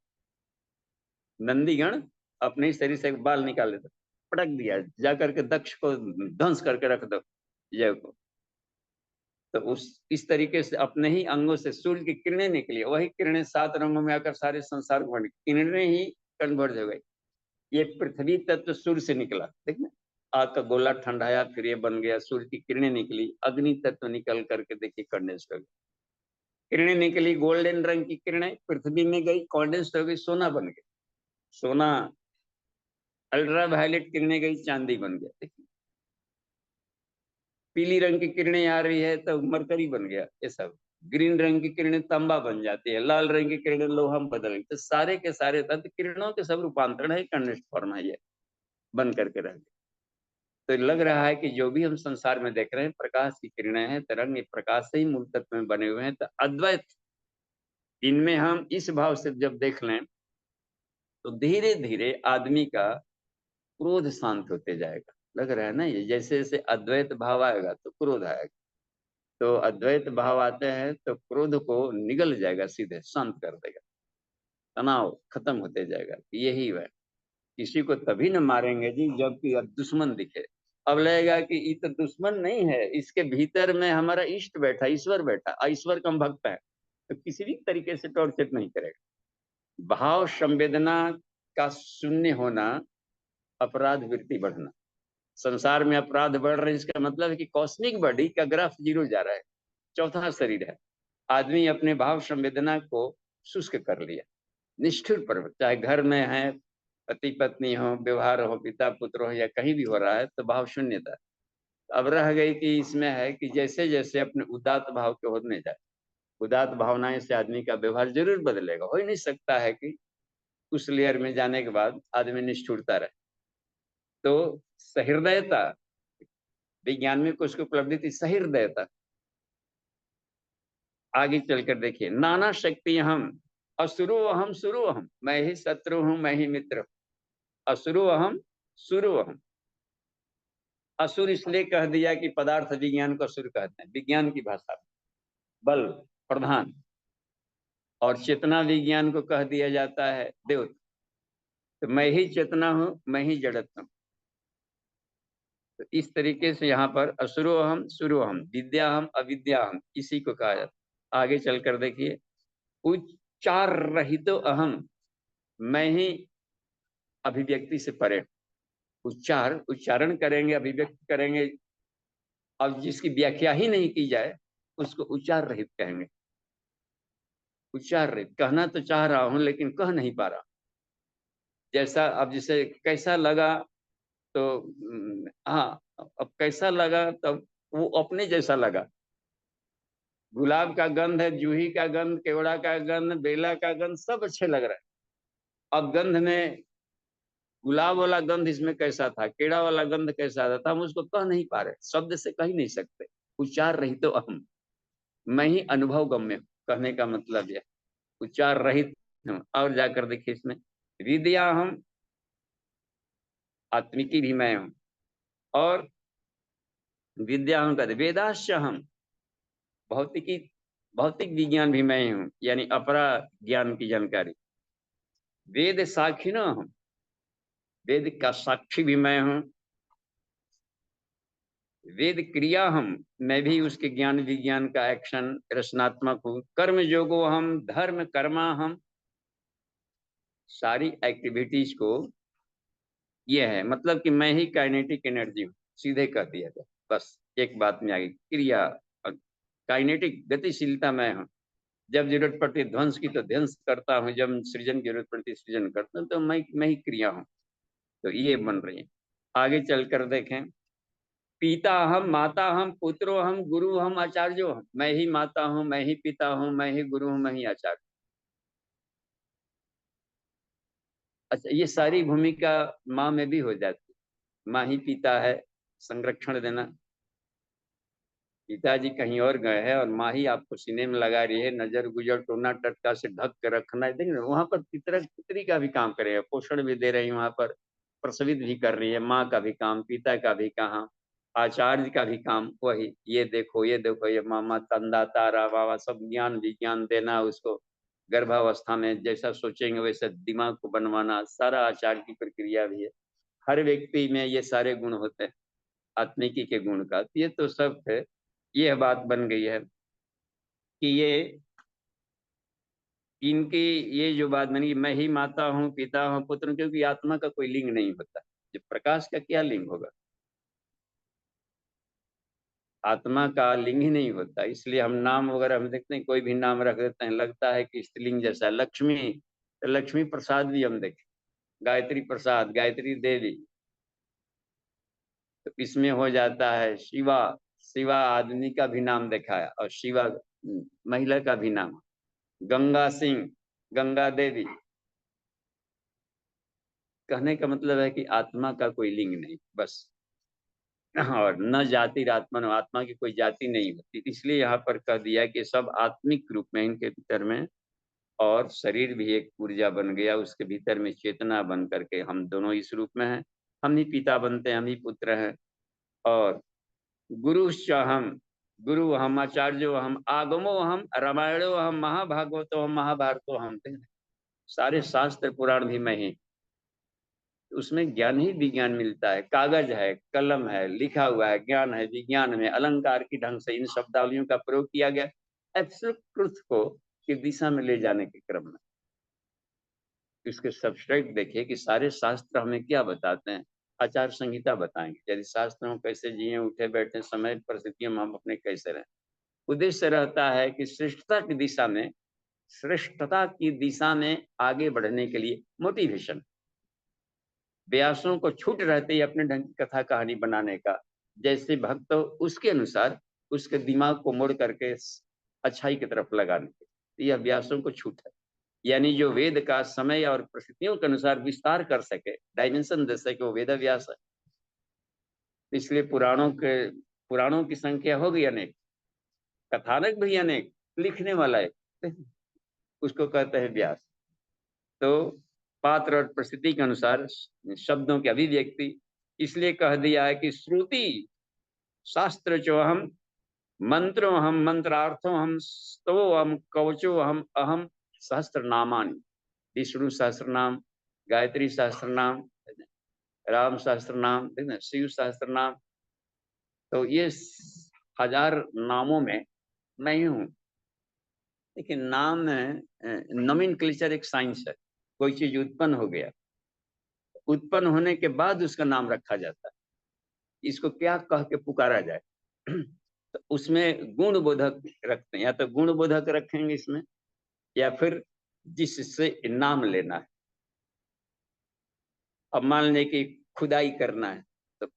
नंदीगण अपने शरीर से एक बाल निकाल लेते, पटक दिया, जाकर के दक्ष को ध्वंस करके रख दो, जय को। तो उस इस तरीके से अपने ही अंगों से सूर्य की किरणें निकली, वही किरणें 7 रंगों में आकर सारे संसार को, किरणें ही कन्वर्ज हो गई। ये पृथ्वी तत्व सूर्य से निकला, देखना, आग का गोला ठंडाया, फिर ये बन गया, सूर्य की किरणें निकली, अग्नि तत्व निकल करके देखिए कंडेंस हो गई, किरणें निकली, गोल्डन रंग की किरणें पृथ्वी में गई, कंडेंस हो गई, सोना बन गया, सोना। अल्ट्रा वायलेट किरणें गई, चांदी बन गया, देखिए। पीली रंग की किरणें आ रही है तो मरकरी बन गया, ये सब। ग्रीन रंग की किरणें तांबा बन जाती है, लाल रंग की किरणें लोहा में बदल गई। तो सारे के सारे तत्व किरणों के सब रूपांतरण है, कंडेंस्ड फॉर्म है, ये बन करके रह गए। तो लग रहा है कि जो भी हम संसार में देख रहे हैं प्रकाश की किरणें हैं, तरंग, ये प्रकाश से ही मूल तत्व में बने हुए हैं। तो अद्वैत, इनमें हम इस भाव से जब देख लें तो धीरे धीरे आदमी का क्रोध शांत होते जाएगा। लग रहा है ना, ये जैसे जैसे अद्वैत भाव आएगा तो क्रोध आएगा, तो अद्वैत भाव आते हैं तो क्रोध को निगल जाएगा, सीधे शांत कर देगा, तनाव खत्म होते जाएगा। यही वह, किसी को तभी न मारेंगे जी जबकि अब दुश्मन दिखे। अब लगेगा कि ये तो दुश्मन नहीं है, इसके भीतर में हमारा इष्ट बैठा, ईश्वर बैठा, ईश्वर का हम भक्त है, तो किसी भी तरीके से टॉर्चर नहीं करेगा। भाव संवेदना का शून्य होना, अपराध वृत्ति बढ़ना। संसार में अपराध बढ़ रहे हैं, इसका मतलब है कि कॉस्मिक बॉडी का ग्राफ 0 जा रहा है, चौथा शरीर है। आदमी अपने भाव संवेदना को शुष्क कर लिया, निष्ठुर पर, चाहे घर में है, पति पत्नी हो, व्यवहार हो, पिता पुत्र हो, या कहीं भी हो रहा है, तो भाव शून्यता। अब रह गई कि इसमें है कि जैसे जैसे अपने उदात्त भाव के होने जाए, उदात्त भावनाएं से आदमी का व्यवहार जरूर बदलेगा। हो ही नहीं सकता है कि उस लेयर में जाने के बाद आदमी निष्ठुरता रहे। तो सहृदयता, विज्ञान में कुछ उपलब्धि थी, सहृदयता। आगे चलकर देखिए, नाना शक्ति हम, असुरो अहम सुरो अहम, मैं ही शत्रु हूं मैं ही मित्र हूं। असुरो अहम सुरो अहम। असुर इसलिए कह दिया कि पदार्थ विज्ञान को असुर कहते हैं विज्ञान की भाषा में, बल प्रधान, और चेतना विज्ञान को कह दिया जाता है देवता। तो मैं ही चेतना हूं मैं ही जड़त्व हूं। तो इस तरीके से यहाँ पर असुरो हम सुरो हम, विद्या हम अविद्या हम, इसी को कहा जाता है। आगे चलकर देखिए, उच्चार रहितो अहम, मैं ही अभिव्यक्ति से परे। उच्चारण करेंगे, अभिव्यक्ति करेंगे, अब जिसकी व्याख्या ही नहीं की जाए उसको उच्चार रहित कहेंगे। उच्चार रहित, कहना तो चाह रहा हूं लेकिन कह नहीं पा रहा। जैसा अब जिसे कैसा लगा, तो हाँ, अब कैसा लगा तब वो अपने जैसा लगा। गुलाब का गंध है, जूही का गंध, केवड़ा का गंध, बेला का गंध, सब अच्छे लग रहे हैं। अब गंध में गुलाब वाला गंध इसमें कैसा था, केड़ा वाला गंध कैसा था, हम उसको कह नहीं पा रहे, शब्द से कह नहीं सकते। उच्चार रहित तो अहम, मैं ही अनुभव गम्य हूं, कहने का मतलब यह उच्चार रहित हूं। और जाकर देखिए इसमें, विद्या हम, आत्मिकी भी मैं हूं, और विद्या हम कहते, वेदाश्य हम, भौतिकी भौतिक विज्ञान भी मैं हूं, यानी अपरा ज्ञान की जानकारी। वेद साक्षिणो हम, वेद का साक्षी भी मैं हूं। वेद क्रिया हम, मैं भी उसके ज्ञान विज्ञान का एक्शन रचनात्मक हूं। कर्म योगो हम, धर्म कर्मा हम, सारी एक्टिविटीज को, ये है मतलब कि मैं ही काइनेटिक एनर्जी हूं, सीधे कह दिया जाए। बस एक बात में आगे, क्रिया काइनेटिक गतिशीलता मैं हूं। जब जरूरत पड़ती है ध्वंस की तो ध्वंस करता हूं, जब सृजन की जरूरत पड़ती है सृजन करता हूं, तो मैं ही क्रिया हूं। तो ये बन रही है। आगे चलकर देखें, पिता हम, माता हम, पुत्रो हम, गुरु हम, आचार्यो हम, मैं ही माता हूं मैं ही पिता हूं मैं ही गुरु हूं मैं ही आचार्य। अच्छा, ये सारी भूमिका माँ में भी हो जाती है। माँ ही पिता है, संरक्षण देना, पिताजी कहीं और गए हैं और माँ ही आपको सीने में लगा रही है, नजर गुजर टोना टटका से ढक कर रखना है। देखिए वहां पर पितरी का भी काम कर रही है, पोषण भी दे रही है, वहां पर प्रसवित भी कर रही है। माँ का भी काम, पिता का भी काम, आचार्य का भी काम वही। ये देखो ये मामा तंदा तारा बाबा, सब ज्ञान विज्ञान देना उसको, गर्भावस्था में जैसा सोचेंगे वैसा दिमाग को बनवाना, सारा आचार्य की प्रक्रिया भी है। हर व्यक्ति में ये सारे गुण होते हैं, आत्मिकी के गुण का, ये तो सब है। ये बात बन गई है कि ये इनकी, ये जो बात बनी, मैं ही माता हूँ पिता हूँ पुत्र हूं, क्योंकि आत्मा का कोई लिंग नहीं होता। जब प्रकाश का क्या लिंग होगा, आत्मा का लिंग ही नहीं होता। इसलिए हम नाम वगैरह हम देखते हैं, कोई भी नाम रख देते हैं, लगता है कि स्त्रीलिंग जैसा है। लक्ष्मी, तो लक्ष्मी प्रसाद भी हम देखें, गायत्री प्रसाद, गायत्री देवी, तो इसमें हो जाता है शिवा। शिवा आदमी का भी नाम देखा है, और शिवा महिला का भी नाम। गंगा सिंह, गंगा देवी, कहने का मतलब है कि आत्मा का कोई लिंग नहीं, बस। और न जाति आत्मा, न आत्मा की कोई जाति नहीं होती। इसलिए यहाँ पर कह दिया कि सब आत्मिक रूप में इनके भीतर में, और शरीर भी एक ऊर्जा बन गया, उसके भीतर में चेतना बन करके हम दोनों इस रूप में हैं। हम ही पिता बनते हैं, हम ही पुत्र हैं। और गुरुश्च हम, गुरु हम, आचार्यो हम, आगमो हम, रामायणो हम, महाभागवतो हम, महाभारतो हम, सारे शास्त्र पुराण भी मैं ही। उसमें ज्ञान ही विज्ञान मिलता है, कागज है, कलम है, लिखा हुआ है, ज्ञान है, विज्ञान में अलंकार की ढंग से इन शब्दावलियों का प्रयोग किया गया एब्सोल्यूट ट्रुथ को की दिशा में ले जाने के क्रम में। इसके सब्सट्रैक्ट देखिए कि सारे शास्त्र हमें क्या बताते हैं, आचार संहिता बताएंगे, यदि शास्त्र हम कैसे जिए, उठे बैठे, समय परिस्थितियों में हम अपने कैसे रहें। उद्देश्य रहता है कि श्रेष्ठता की दिशा में, श्रेष्ठता की दिशा में आगे बढ़ने के लिए मोटिवेशन। व्यासों को छूट रहते ही अपने ढंग की कथा कहानी बनाने का, जैसे भक्त हो उसके अनुसार उसके दिमाग को मोड़ करके अच्छाई की तरफ लगाने के, यह व्यासों को छूट है। यानी जो वेद का समय और परिस्थितियों के अनुसार विस्तार कर सके, डायमेंशन दे सके, वो वेद व्यास है। इसलिए पुराणों की संख्या हो गई अनेक, कथानक भी अनेक, लिखने वाला एक, उसको कहते हैं व्यास। तो पात्र और परिस्थिति के अनुसार शब्दों की अभिव्यक्ति, इसलिए कह दिया है कि श्रुति शास्त्र जो हम, मंत्रो हम, मंत्रार्थो हम, स्तो हम, कवचो हम, अहम सहस्त्र नामानि, विष्णु सहस्त्र नाम, गायत्री सहस्त्र नाम, राम सहस्त्र नाम, शिव सहस्त्र नाम। तो ये 1000 नामों में मैं ही हूँ। लेकिन नाम नोमेनक्लेचर एक साइंस है। कोई चीज उत्पन्न हो गया, उत्पन्न होने के बाद उसका नाम रखा जाता है, इसको क्या कह के पुकारा जाए। तो उसमें गुण बोधक रखते हैं, या तो गुण बोधक रखेंगे इसमें, या फिर जिससे नाम लेना है। अब मान लें कि खुदाई करना है, तो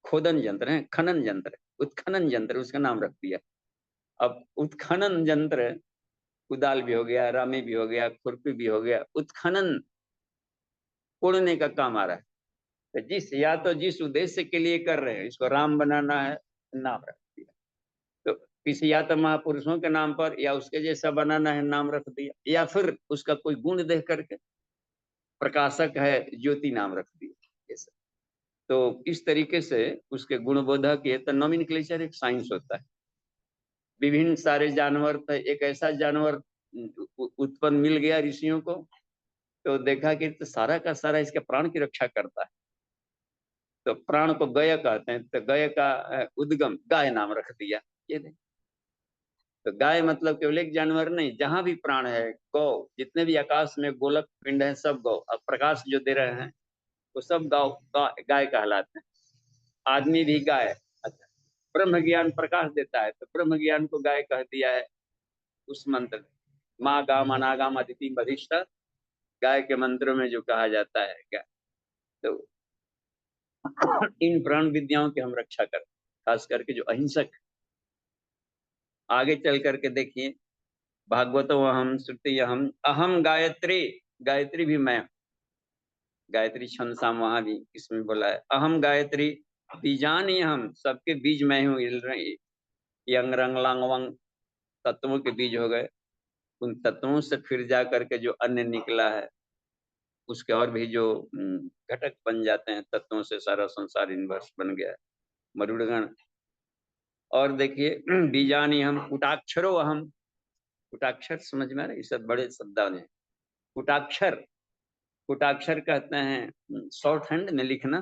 खोदन यंत्र है, खनन यंत्र है, उत्खनन यंत्र, उसका नाम रख दिया। अब उत्खनन यंत्र, कुदाल भी हो गया, रामी भी हो गया, खुरपी भी हो गया, उत्खनन कोड़ने का काम आ रहा है। तो या तो जिस उद्देश्य के लिए कर रहे हैं, इसको राम बनाना है, नाम रख दिया। तो किसी या तो महापुरुषों के नाम पर या उसके जैसा बनाना है, नाम रख दिया, या फिर उसका कोई गुण देख करके, प्रकाशक है ज्योति, नाम रख दिया। ये सब तो इस तरीके से उसके गुणबोधक, ये तो नोमेनक्लेचर एक साइंस होता है। विभिन्न सारे जानवर, तो एक ऐसा जानवर उत्पन्न मिल गया ऋषियों को, तो देखा कि तो सारा का सारा इसके प्राण की रक्षा करता है। तो प्राण को गय कहते हैं, तो गय का उद्गम गाय नाम रख दिया। ये देख, तो गाय मतलब केवल एक जानवर नहीं, जहां भी प्राण है, गौ, जितने भी आकाश में गोलक पिंड है, सब गौ। अब प्रकाश जो दे रहे हैं वो सब गाय कहलाते हैं। आदमी भी गाय। अच्छा, ब्रह्म ज्ञान प्रकाश देता है, तो ब्रह्म ज्ञान को गाय कह दिया है उस मंत्र में। माँ गाम अनागाम अदिति वधिष्ठा, गाय के मंत्रों में जो कहा जाता है क्या। तो इन प्राण विद्याओं की हम रक्षा करें, खास करके जो अहिंसक। आगे चल करके देखिए, भागवतो अहम, श्रुति अहम, अहम गायत्री, गायत्री भी मैं। गायत्री छंद साम वहां भी इसमें बोला है, अहम गायत्री बीजानी, हम सबके बीज मैं हूँ। यंग रंग लांग वंग तत्वों के बीज हो गए। उन तत्वों से फिर जा करके जो अन्य निकला है, उसके और भी जो घटक बन जाते हैं तत्वों से, सारा संसार यूनिवर्स बन गया है, मरुड़गण। और देखिए, बीजानी हम, कुटाक्षरो अहम, कुटाक्षर समझ में आ रहा है, ये सब बड़े शब्द हैं। कुटाक्षर, कुटाक्षर कहते हैं शॉर्ट हैंड में लिखना,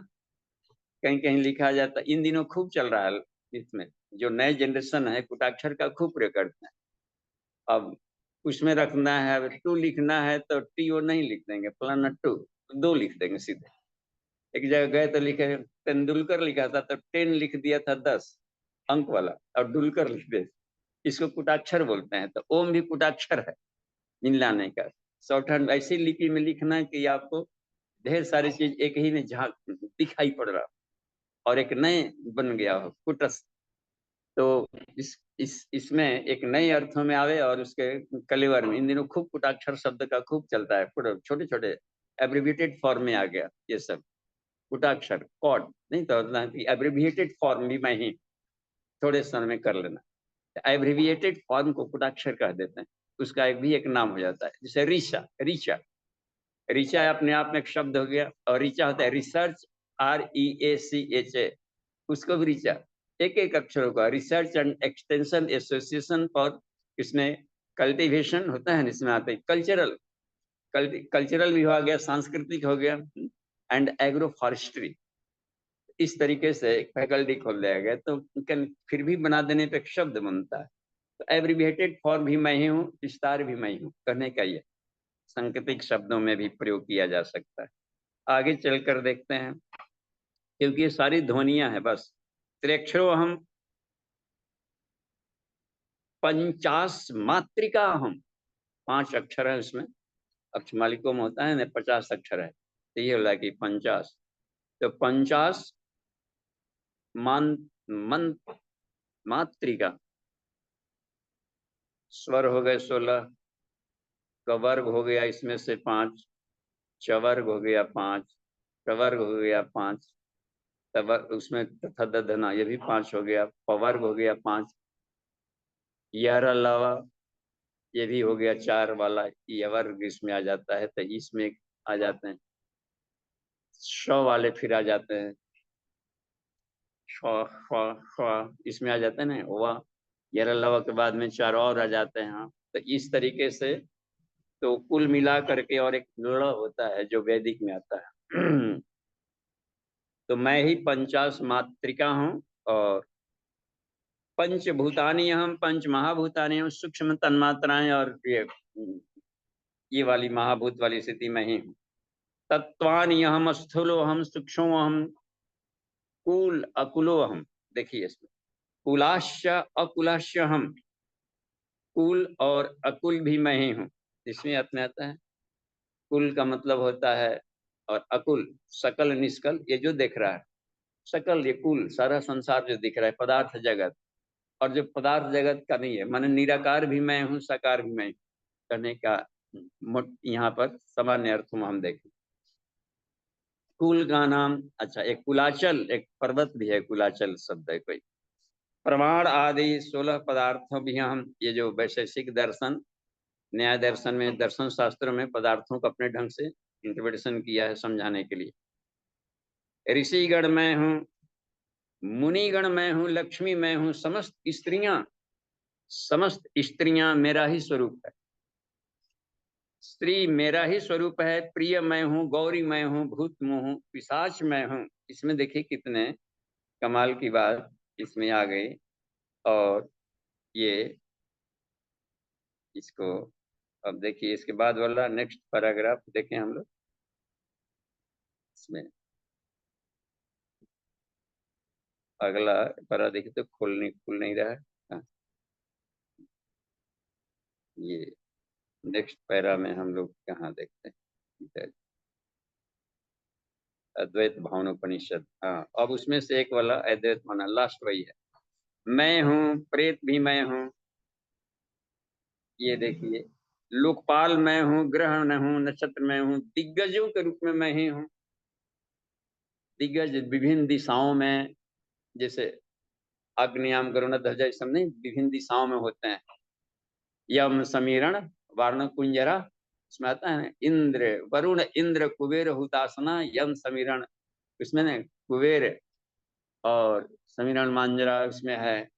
कहीं कहीं लिखा जाता है। इन दिनों खूब चल रहा है इसमें, जो नए जनरेशन है कुटाक्षर का खूब प्रयोग करते हैं। अब उसमें रखना है, टू लिखना है तो टी ओ नहीं लिख देंगे, फलाना टू, दो लिख देंगे सीधे। एक जगह गए तो लिखे तेंदुलकर लिखा था, तो 10 लिख दिया था, 10 अंक वाला, और डुलकर लिख दे। इसको कुटाक्षर बोलते हैं। तो ओम भी कुटाक्षर है, मिलाने का। शॉर्ट हैंड ऐसी लिपि में लिखना है कि आपको ढेर सारी चीज एक ही में झांक दिखाई पड़ रहा, और एक नए बन गया हो, कुटस। तो इसमें एक नए अर्थों में आवे, और उसके कलेवर में इन दिनों खूब कुटाक्षर शब्द का खूब चलता है, छोटे छोटे एब्रिविएटेड फॉर्म में आ गया ये सब। कुटाक्षर कॉड नहीं, तो एब्रिविएटेड फॉर्म भी मैं ही थोड़े समय में कर लेना। एब्रिविएटेड फॉर्म को कुटाक्षर कह देते हैं, उसका एक नाम हो जाता है। जैसे ऋचा, ऋचा, ऋचा अपने आप में एक शब्द हो गया। और ऋचा होता है रिसर्च, REACHA, उसको भी ऋचा। एक एक अक्षरों का research and extension association for, इसमें कल्टीवेशन होता है, इसमें आते हैं कल्चरल, कल्चरल भी हो गया, सांस्कृतिक हो गया, एंड एग्रो फॉरेस्ट्री। इस तरीके से एक फैकल्टी खोल दिया गया, तो फिर भी बना देने पे एक शब्द बनता है। तो एब्रिविएटेड फॉर्म भी मैं ही हूँ, विस्तार भी मैं ही हूँ, कहने का ये सांकेतिक शब्दों में भी प्रयोग किया जा सकता है। आगे चलकर देखते हैं, क्योंकि ये सारी ध्वनियां हैं बस। त्र्यक्षरो हम, 50 मात्रिका हम, 5 अक्षर है उसमें, अक्षर मालिकों में होता है ना, 50 अक्षर है, तो ये होला कि 50। तो 50 मान मन मात्रिका, स्वर हो गए 16, कवर्ग हो गया इसमें से 5, चवर्ग हो गया 5, प्रवर्ग हो गया 5, तब उसमें तथा दधना ये भी 5 हो गया, पवर्ग हो गया 5, यार अलावा ये भी हो गया 4 वाला, ये वर्ग इसमें आ जाता है, तो इसमें आ जाते हैं 100 वाले, फिर आ जाते हैं इसमें आ जाते हैं ना, वह यार अलावा के बाद में 4 और आ जाते हैं। हाँ, तो इस तरीके से तो कुल मिला करके और एक लड़ होता है जो वैदिक में आता है। तो मैं ही 50 मात्रिका हूँ, और पंचभूतानि हम, पंच महाभूतानि हम, सूक्ष्म तन्मात्राएं, और ये वाली महाभूत वाली स्थिति में ही हूँ। तत्वानि हम, स्थूलो हम, सूक्ष्मो हम, कुल अकुलो हम। देखिए इसमें कुलाश्च अकुलाश्च हम, कुल और अकुल भी मैं ही हूँ। इसमें अर्थ में आता है कुल का मतलब होता है, और अकुल सकल निष्कल, ये जो देख रहा है सकल, ये कुल सारा संसार जो दिख रहा है पदार्थ जगत, और जो पदार्थ जगत का नहीं है, माने निराकार भी मैं हूँ, साकार भी मैं हूँ, कहने का यहाँ पर सामान्य अर्थ में हम देखें। कुल का नाम, अच्छा, एक कुलाचल, एक पर्वत भी है, कुलाचल शब्द है कोई। प्रमाण आदि 16 पदार्थों भी हम, ये जो वैशेषिक दर्शन, न्याय दर्शन में, दर्शन शास्त्रों में पदार्थों को अपने ढंग से इंटरप्रिटेशन किया है समझाने के लिए। ऋषिगण मैं हूँ, मुनिगण मैं हूँ, लक्ष्मी मैं हूँ, समस्त स्त्रियां मेरा ही स्वरूप है। स्त्री मेरा ही स्वरूप है। प्रिय मैं हूँ, गौरी मैं हूँ, भूत मैं हूँ, पिशाच मैं हूँ। इसमें देखिए कितने कमाल की बात इसमें आ गई। और ये इसको अब देखिए, इसके बाद वाला नेक्स्ट पैराग्राफ देखें हम लोग। इसमें अगला पैरा देखिए तो खुल नहीं रहा है। हाँ, ये नेक्स्ट पैरा में हम लोग कहाँ देखते हैं, अद्वैत भावनोपनिषद। हाँ, अब उसमें से एक वाला अद्वैत माना लास्ट वही है। मैं हूँ, प्रेत भी मैं हूँ, ये देखिए, लोकपाल मैं हूँ, ग्रह मैं हूँ, नक्षत्र मैं हूँ, दिग्गजों के रूप में मैं ही हूँ। दिग्गज विभिन्न दिशाओं में, जैसे अग्नियाम गरुण ध्वजा, सब नहीं विभिन्न दिशाओं में होते हैं। यम समीरण वार्ण कुंजरा, इसमें आता है इंद्र वरुण इंद्र कुबेर हुतासना यम समीरण, इसमें ना कुबेर और समीरण मांजरा उसमें है।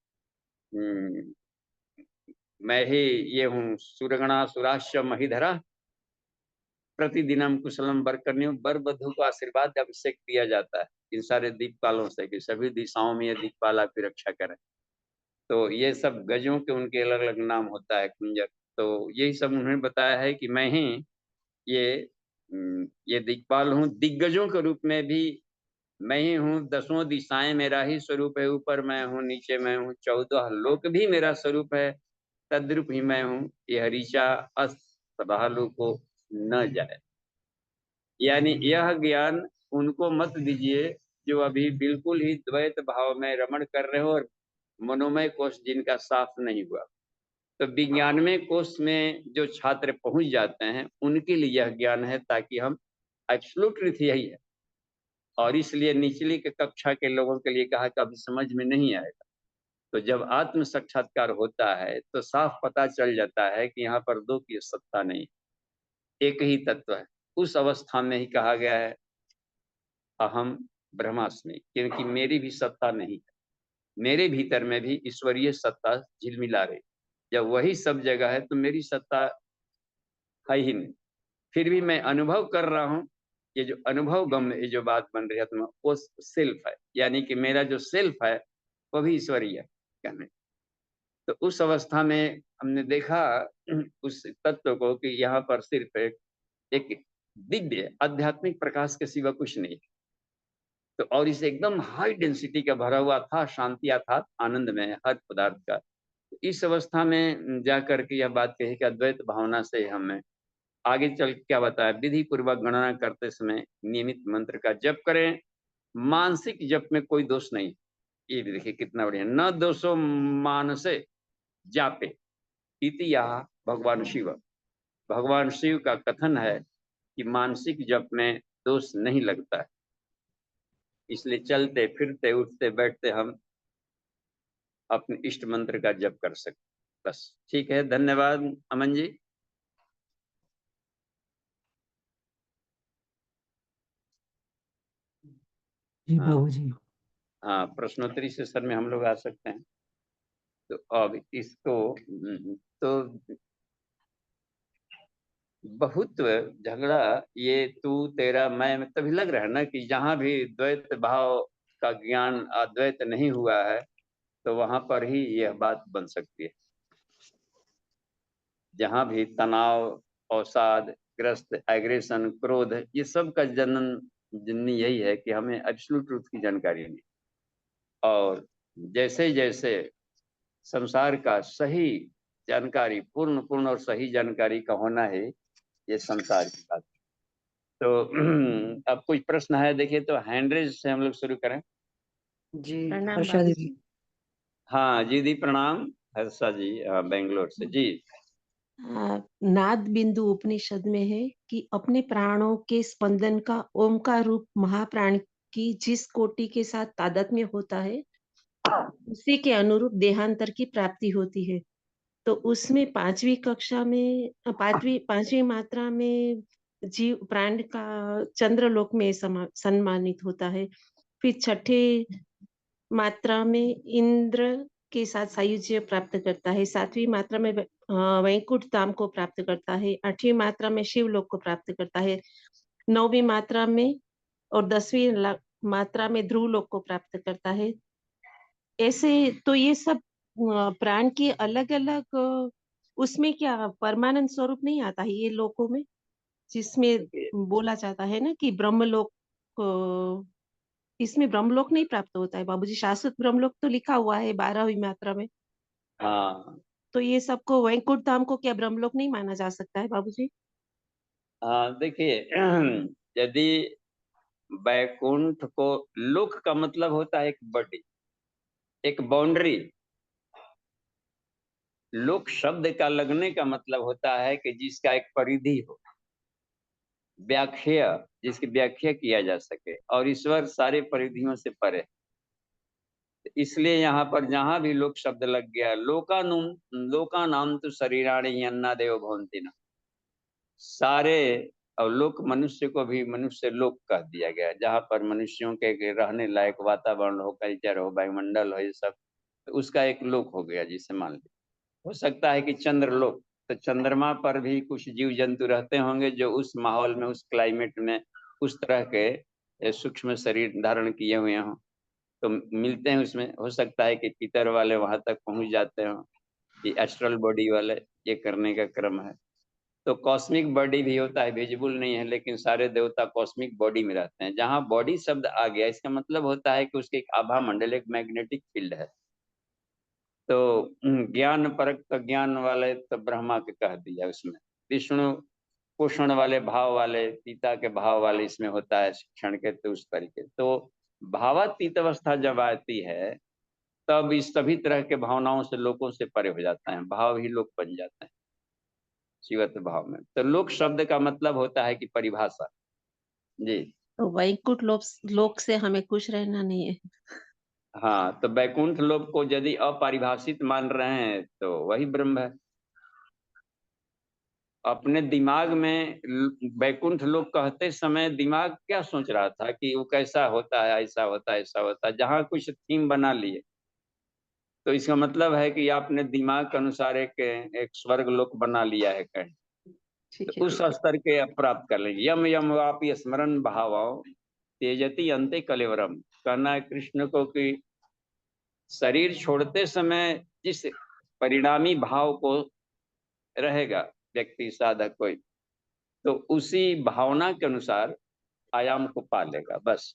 मैं ही ये हूँ, सुरगणा सुराश्य महिधरा, प्रतिदिनम कुशलम वर कन्यु, वर वधु को आशीर्वाद अभिषेक दिया जाता है इन सारे दीपपालों से कि सभी दिशाओं में ये दीपपाल आपकी रक्षा करें। तो ये सब गजों के उनके अलग अलग नाम होता है, कुंजर। तो यही सब उन्होंने बताया है कि मैं ही ये दिक्पाल हूँ। दिग्गजों के रूप में भी मैं ही हूँ। 10 दिशाएं मेरा ही स्वरूप है। ऊपर मैं हूँ, नीचे मैं हूँ, 14 लोक भी मेरा स्वरूप है। तद्रूप ही मैं हूँ। यह ऋचा अस्त बहालू को न जाए। यानी यह ज्ञान उनको मत दीजिए जो अभी बिल्कुल ही द्वैत भाव में रमण कर रहे हो और मनोमय कोश जिनका साफ नहीं हुआ। तो विज्ञानमय कोश में जो छात्र पहुंच जाते हैं उनके लिए यह ज्ञान है, ताकि हम एब्सोल्यूट ट्रुथ यही है। और इसलिए निचली के कक्षा के लोगों के लिए कहा कि अभी समझ में नहीं आएगा। तो जब आत्म साक्षात्कार होता है तो साफ पता चल जाता है कि यहाँ पर दो की सत्ता नहीं, एक ही तत्व है। उस अवस्था में ही कहा गया है अहम ब्रह्मास्मि, क्योंकि मेरी भी सत्ता नहीं है, मेरे भीतर में भी ईश्वरीय सत्ता झिलमिला रही। जब वही सब जगह है तो मेरी सत्ता है ही नहीं। फिर भी मैं अनुभव कर रहा हूँ। ये जो अनुभव गम, ये जो बात बन रही है तो वो सेल्फ है, यानी कि मेरा जो सेल्फ है वो भी ईश्वरीय है कहने। तो उस अवस्था में हमने देखा उस तत्व को कि यहाँ पर सिर्फ एक दिव्य आध्यात्मिक प्रकाश के सिवा कुछ नहीं। तो और इसे एकदम हाई डेंसिटी का भरा हुआ था, शांति अर्थात आनंद में हर पदार्थ का। तो इस अवस्था में जाकर के यह बात कही कि अद्वैत भावना से हमें आगे चल क्या बताया, विधि पूर्वक गणना करते समय नियमित मंत्र का जप करें। मानसिक जप में कोई दोष नहीं। ये भी देखिए कितना बढ़िया, न दोषो मानसे जापे इति यह भगवान शिव। भगवान शिव का कथन है कि मानसिक जप में दोष नहीं लगता है। इसलिए चलते फिरते उठते बैठते हम अपने इष्ट मंत्र का जप कर सकते। बस ठीक है, धन्यवाद अमन जी। जी हाँ बाबूजी। हाँ, प्रश्नोत्तरी सेशन में हम लोग आ सकते हैं। तो अब इसको तो बहुत झगड़ा ये तू तेरा मैं तभी लग रहा है ना कि जहां भी द्वैत भाव का ज्ञान अद्वैत नहीं हुआ है तो वहां पर ही यह बात बन सकती है। जहां भी तनाव, अवसाद, ग्रस्त, एग्रेशन, क्रोध, ये सब का जननी यही है कि हमें एब्सोल्यूट ट्रूथ की जानकारी नहीं। और जैसे जैसे संसार का सही जानकारी, पूर्ण पूर्ण और सही जानकारी का होना है, ये संसार की बात। तो अब कुछ प्रश्न है, देखिए तो हैंड रेज से हम लोग शुरू करें। जी प्रणाम हर्षा बाबूजी। दीदी। हाँ जी दी प्रणाम। हर्षा जी बेंगलोर से जी। नाद बिंदु उपनिषद में है कि अपने प्राणों के स्पंदन का ओमकार रूप महाप्राण की जिस कोटि के साथ तादात्म्य होता है उसी के अनुरूप देहांतर की प्राप्ति होती है। तो उसमें पांचवी कक्षा में पांचवी मात्रा में जीव प्राण का चंद्रलोक में सम्मानित होता है। फिर छठे मात्रा में इंद्र के साथ सायुज्य प्राप्त करता है। सातवीं मात्रा में वैकुंठ धाम को प्राप्त करता है। आठवीं मात्रा में शिवलोक को प्राप्त करता है। नौवीं मात्रा में और 10वीं मात्रा में ध्रुव लोक को प्राप्त करता है। ऐसे तो ये सब प्राण के अलग अलग उसमें क्या परमानंद स्वरूप नहीं आता है ये लोकों में, जिसमें बोला जाता है ना कि ब्रह्मलोक इसमें ब्रह्मलोक नहीं प्राप्त होता है बाबूजी। शाश्वत ब्रह्मलोक तो लिखा हुआ है 12वीं मात्रा में। हाँ तो ये सबको वैकुंठ धाम को क्या ब्रह्मलोक नहीं माना जा सकता है बाबूजी? हाँ, देखिए यदि बैकुंठ को, लोक का मतलब होता है एक बॉडी, एक बाउंड्री। लोक शब्द का लगने का मतलब होता है कि जिसका एक परिधि हो, व्याख्या, जिसकी व्याख्या किया जा सके, और ईश्वर सारे परिधियों से परे। इसलिए यहाँ पर जहां भी लोक शब्द लग गया, लोका नाम तो शरीराणी अन्ना देव भवंती ना, सारे, और लोक मनुष्य को भी मनुष्य लोक कह दिया गया, जहां पर मनुष्यों के रहने लायक वातावरण हो, कल्चर हो, वायुमंडल हो, ये सब, तो उसका एक लोक हो गया। जिसे मान लीजिए हो सकता है कि चंद्रलोक, तो चंद्रमा पर भी कुछ जीव जंतु रहते होंगे जो उस माहौल में, उस क्लाइमेट में उस तरह के सूक्ष्म शरीर धारण किए हुए हों, तो मिलते हैं उसमें। हो सकता है कि पितर वाले वहां तक पहुंच जाते हों, कि एस्ट्रल बॉडी वाले ये करने का क्रम है। तो कॉस्मिक बॉडी भी होता है, विजिबल नहीं है, लेकिन सारे देवता कॉस्मिक बॉडी में रहते हैं। जहां बॉडी शब्द आ गया, इसका मतलब होता है कि उसके एक आभा मंडल, एक मैग्नेटिक फील्ड है। तो ज्ञान परक तो ज्ञान वाले तो ब्रह्मा के कह दिया उसमें। विष्णु पोषण वाले, भाव वाले, पिता के भाव वाले इसमें होता है, शिक्षण के, तो उस तरीके। तो भावातीत अवस्था जब आती है तब इस सभी तरह के भावनाओं से, लोगों से परे हो जाता है, भाव ही लोक बन जाता है शिवत्व भाव में। तो लोक शब्द का मतलब होता है कि परिभाषा जी। तो वैकुंठ लोक से हमें खुश रहना नहीं है। हाँ, तो बैकुंठ लोक को यदि अपरिभाषित मान रहे हैं तो वही ब्रह्म है। अपने दिमाग में बैकुंठ लोक कहते समय दिमाग क्या सोच रहा था कि वो कैसा होता है, ऐसा होता है, ऐसा होता है, जहां कुछ थीम बना लिए, तो इसका मतलब है कि आपने दिमाग के अनुसार एक स्वर्ग लोक बना लिया है कहीं। ठीक है तो उस ठीक है। स्तर के आप प्राप्त कर लेंगे। यम यम वापि स्मरण भाव तेजति अंते कलेवरम, कहना है कृष्ण को कि शरीर छोड़ते समय जिस परिणामी भाव को रहेगा व्यक्ति, साधक कोई, तो उसी भावना के अनुसार आयाम को पा लेगा। बस।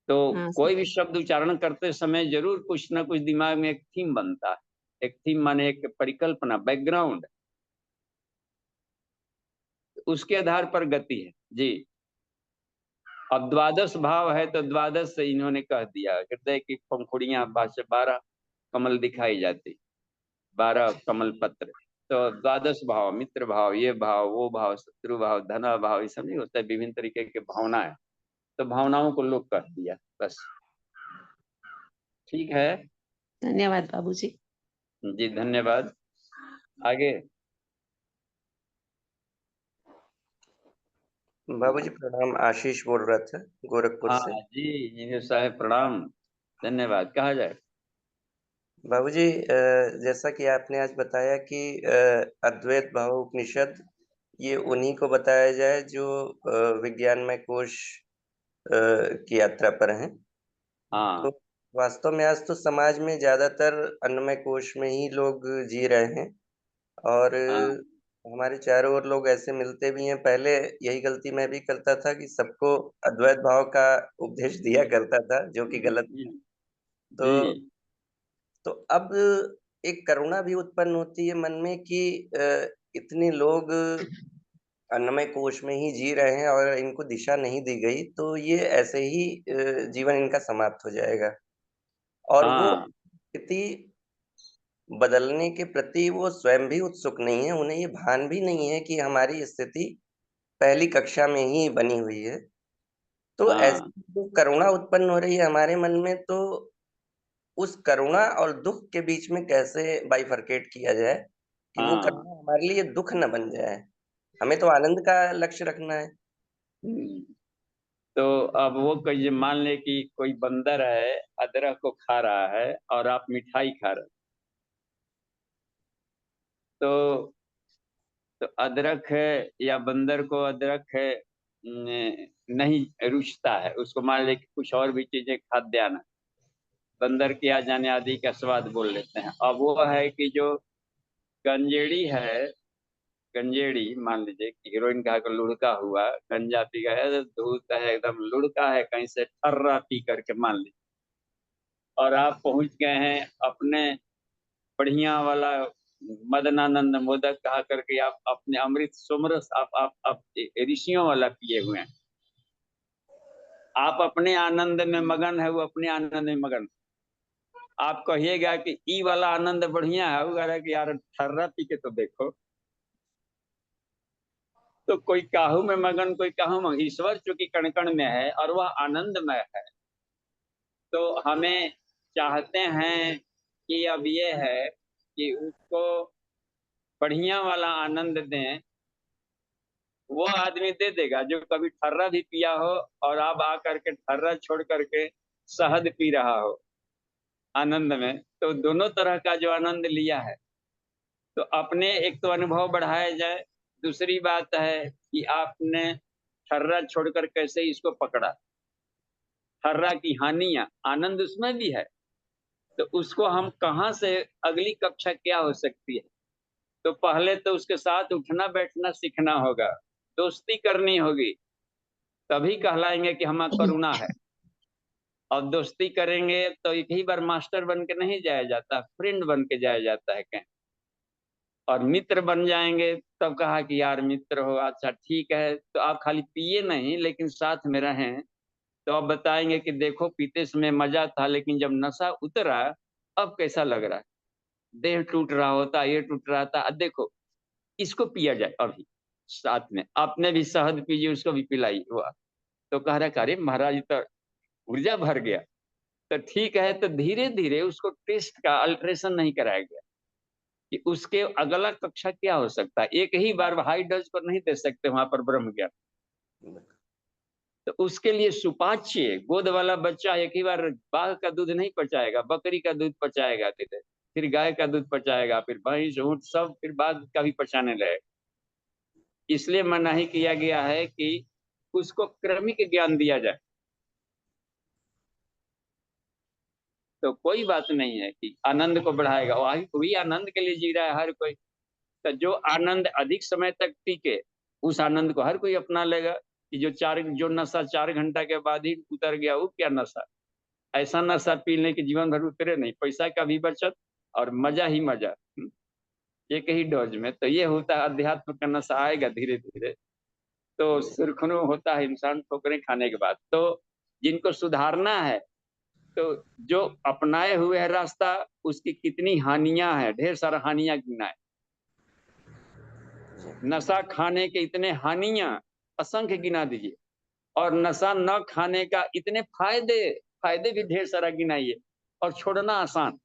तो हाँ कोई सर। भी शब्द उच्चारण करते समय जरूर कुछ ना कुछ दिमाग में एक थीम बनता है। एक थीम माने एक परिकल्पना, बैकग्राउंड, उसके आधार पर गति है जी। अब द्वादश भाव है तो द्वादश से इन्होंने कह दिया, हृदय की पंखुड़ियां 12 कमल दिखाई जाती, 12 कमल पत्र। तो द्वादश भाव, मित्र भाव, ये भाव, वो भाव, शत्रु भाव, धना भाव, ये सब नहीं होता है, विभिन्न तरीके के भावना है। तो भावनाओं को लोप कर दिया बस। ठीक है धन्यवाद बाबूजी। जी, धन्यवाद। आगे। बाबूजी प्रणाम, आशीष बोल रहा था गोरखपुर हाँ से। जी, इंजीनियर साहब प्रणाम, धन्यवाद। कहा जाए? बाबूजी जैसा कि आपने आज बताया कि अद्वैत भाव उपनिषद ये उन्हीं को बताया जाए जो विज्ञानमय कोश की यात्रा पर हैं। हाँ तो वास्तव में आज तो समाज में ज्यादातर अन्नमय कोश में ही लोग जी रहे हैं और हाँ हमारे चारों ओर लोग ऐसे मिलते भी हैं। पहले यही गलती मैं भी करता था कि सबको अद्वैत भाव का उपदेश दिया करता था, जो कि गलत जी था। तो जी, तो अब एक करुणा भी उत्पन्न होती है मन में कि इतने लोग अन्नमय कोश में ही जी रहे हैं और इनको दिशा नहीं दी गई, तो ये ऐसे ही जीवन इनका समाप्त हो जाएगा। और वो हाँ स्थिति बदलने के प्रति वो स्वयं भी उत्सुक नहीं है, उन्हें ये भान भी नहीं है कि हमारी स्थिति पहली कक्षा में ही बनी हुई है। तो हाँ ऐसी जो करुणा उत्पन्न हो रही है हमारे मन में, तो उस करुणा और दुःख के बीच में कैसे बाइफरकेट किया जाए कि वो हाँ। करुणा हमारे लिए दुःख न बन जाए। हमें तो आनंद का लक्ष्य रखना है। हम्म। तो अब वो कहिए, मान ले कि कोई बंदर है, अदरक को खा रहा है और आप मिठाई खा रहे हो। तो अदरक है या बंदर को अदरक है नहीं रुचता है, उसको मान ले कि कुछ और भी चीजें खाद्यान्न है। बंदर के आ जाने आदि का स्वाद बोल लेते हैं। अब वो है कि जो गंजेड़ी है, गंजेड़ी मान लीजिए कि हीरोइन का लुढ़का हुआ गंजा पी गया है, धूत है एकदम लुढ़का है, कहीं से ठर्रा पी करके मान लीजिए, और आप पहुंच गए हैं अपने बढ़िया वाला मदनानंद मोदक कहा करके, आप अपने अमृत सुमरस आप ऋषियों वाला पिए हुए हैं। आप अपने आनंद में मगन है, वो अपने आनंद में मगन। आप कहिएगा कि ई वाला आनंद बढ़िया है, वो कह रहा है कि यार ठर्रा पी के तो देखो। तो कोई काहू में मगन, कोई काहू में। ईश्वर चूंकि कण कण में है और वह आनंदमय है, तो हमें चाहते हैं कि अब ये है कि उसको बढ़िया वाला आनंद दें। वो आदमी दे देगा जो कभी ठर्रा भी पिया हो और आप आ करके ठर्रा छोड़ करके शहद पी रहा हो आनंद में, तो दोनों तरह का जो आनंद लिया है। तो अपने एक तो अनुभव बढ़ाया जाए, दूसरी बात है कि आपने ठर्रा छोड़कर कैसे इसको पकड़ा, ठर्रा की हानियां, आनंद उसमें भी है। तो उसको हम कहाँ से, अगली कक्षा क्या हो सकती है? तो पहले तो उसके साथ उठना बैठना सीखना होगा, दोस्ती करनी होगी, तभी कहलाएंगे कि हमारा करुणा है। और दोस्ती करेंगे तो एक ही बार मास्टर बन के नहीं जाया जाता, फ्रेंड बन के जाया जाता है कहीं। और मित्र बन जाएंगे तब कहा कि यार मित्र हो, अच्छा ठीक है, तो आप खाली पिए नहीं लेकिन साथ में रहें, तो आप बताएंगे कि देखो पीते समय मजा था, लेकिन जब नशा उतरा अब कैसा लग रहा है, देह टूट रहा होता, ये टूट रहा था, अब देखो इसको पिया जाए अभी साथ में। आपने भी शहद पीजिए, उसको भी पिलाई हुआ। तो कह रहा अरे महाराज तो ऊर्जा भर गया। तो ठीक है, तो धीरे धीरे उसको टेस्ट का अल्ट्रेशन नहीं कराया गया कि उसके अगला कक्षा क्या हो सकता है। एक ही बार हाई डोज पर नहीं दे सकते वहां पर ब्रह्म ज्ञान। तो उसके लिए सुपाच्य गोद वाला बच्चा एक ही बार बाघ का दूध नहीं पचाएगा, बकरी का दूध पचाएगा, फिर गाय का दूध पचाएगा, फिर भैंस ऊंट सब, फिर बाघ का भी पचाने लगेगा। इसलिए मनाही किया गया है कि उसको क्रमिक ज्ञान दिया जाए। तो कोई बात नहीं है कि आनंद को बढ़ाएगा, वही आनंद के लिए जी रहा है हर कोई। तो जो आनंद अधिक समय तक टिके, उस आनंद को हर कोई अपना लेगा। कि जो नशा 4 घंटा के बाद ही उतर गया, वो क्या नशा? ऐसा नशा पीने के जीवन भर उतरे नहीं, पैसा का भी बचत और मजा ही मजा एक ही डोज में। तो ये होता है, अध्यात्म का नशा आएगा धीरे धीरे। तो सुरखरू होता है इंसान ठोकरें खाने के बाद। तो जिनको सुधारना है, तो जो अपनाए हुए है रास्ता, उसकी कितनी हानियां हैं, ढेर सारा हानियां गिनाए। नशा खाने के इतने हानियां असंख्य गिना दीजिए। और नशा न खाने का इतने फायदे भी ढेर सारा गिनाइए, और छोड़ना आसान।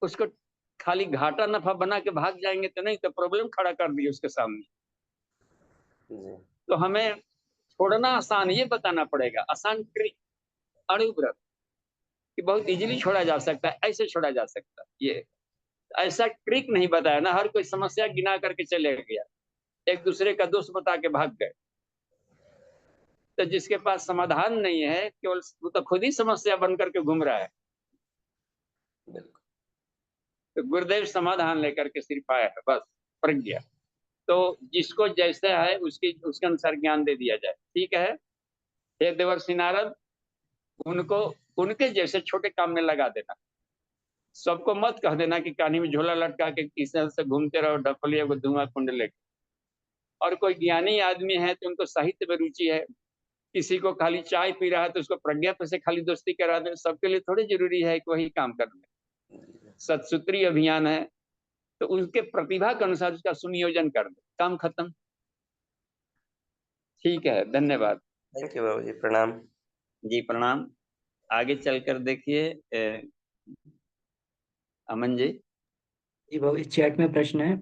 उसको खाली घाटा नफा बना के भाग जाएंगे तो नहीं, तो प्रॉब्लम खड़ा कर दिए उसके सामने। जी तो हमें छोड़ना आसान ये बताना पड़ेगा, आसान ट्रिक, अणुव्रत कि बहुत इजीली छोड़ा जा सकता है, ऐसे छोड़ा जा सकता है। ये ऐसा ट्रिक नहीं बताया ना, हर कोई समस्या गिना करके चले गया, एक दूसरे का दोष बता के भाग गए। तो जिसके पास समाधान नहीं है, केवल वो तो खुद ही समस्या बन करके घूम रहा है। बिल्कुल। तो गुरुदेव समाधान लेकर के सिर्फ आया है, बस प्रज्ञा। तो जिसको जैसा है उसके अनुसार ज्ञान दे दिया जाए, ठीक है। हे देवर्षि नारद, उनको उनके जैसे छोटे काम में लगा देना। सबको मत कह देना कि कानी में झोला लटका के किसी से घूमते रहो ढपलिया को धुआं कुंड लेके। और कोई ज्ञानी आदमी है तो उनको साहित्य में रुचि है, किसी को खाली चाय पी रहा है तो उसको प्रज्ञा पे से खाली दोस्ती करा दे। सबके लिए थोड़ी जरूरी है कि वही काम कर ले। सतसूत्री अभियान है तो उसके प्रतिभा के अनुसार उसका सुनियोजन कर दे, काम खत्म। ठीक है, धन्यवाद। थैंक यू बाबू जी, प्रणाम। जी प्रणाम। आगे चलकर देखिए अमन जी। जी बाबू, इस चैट में प्रश्न है।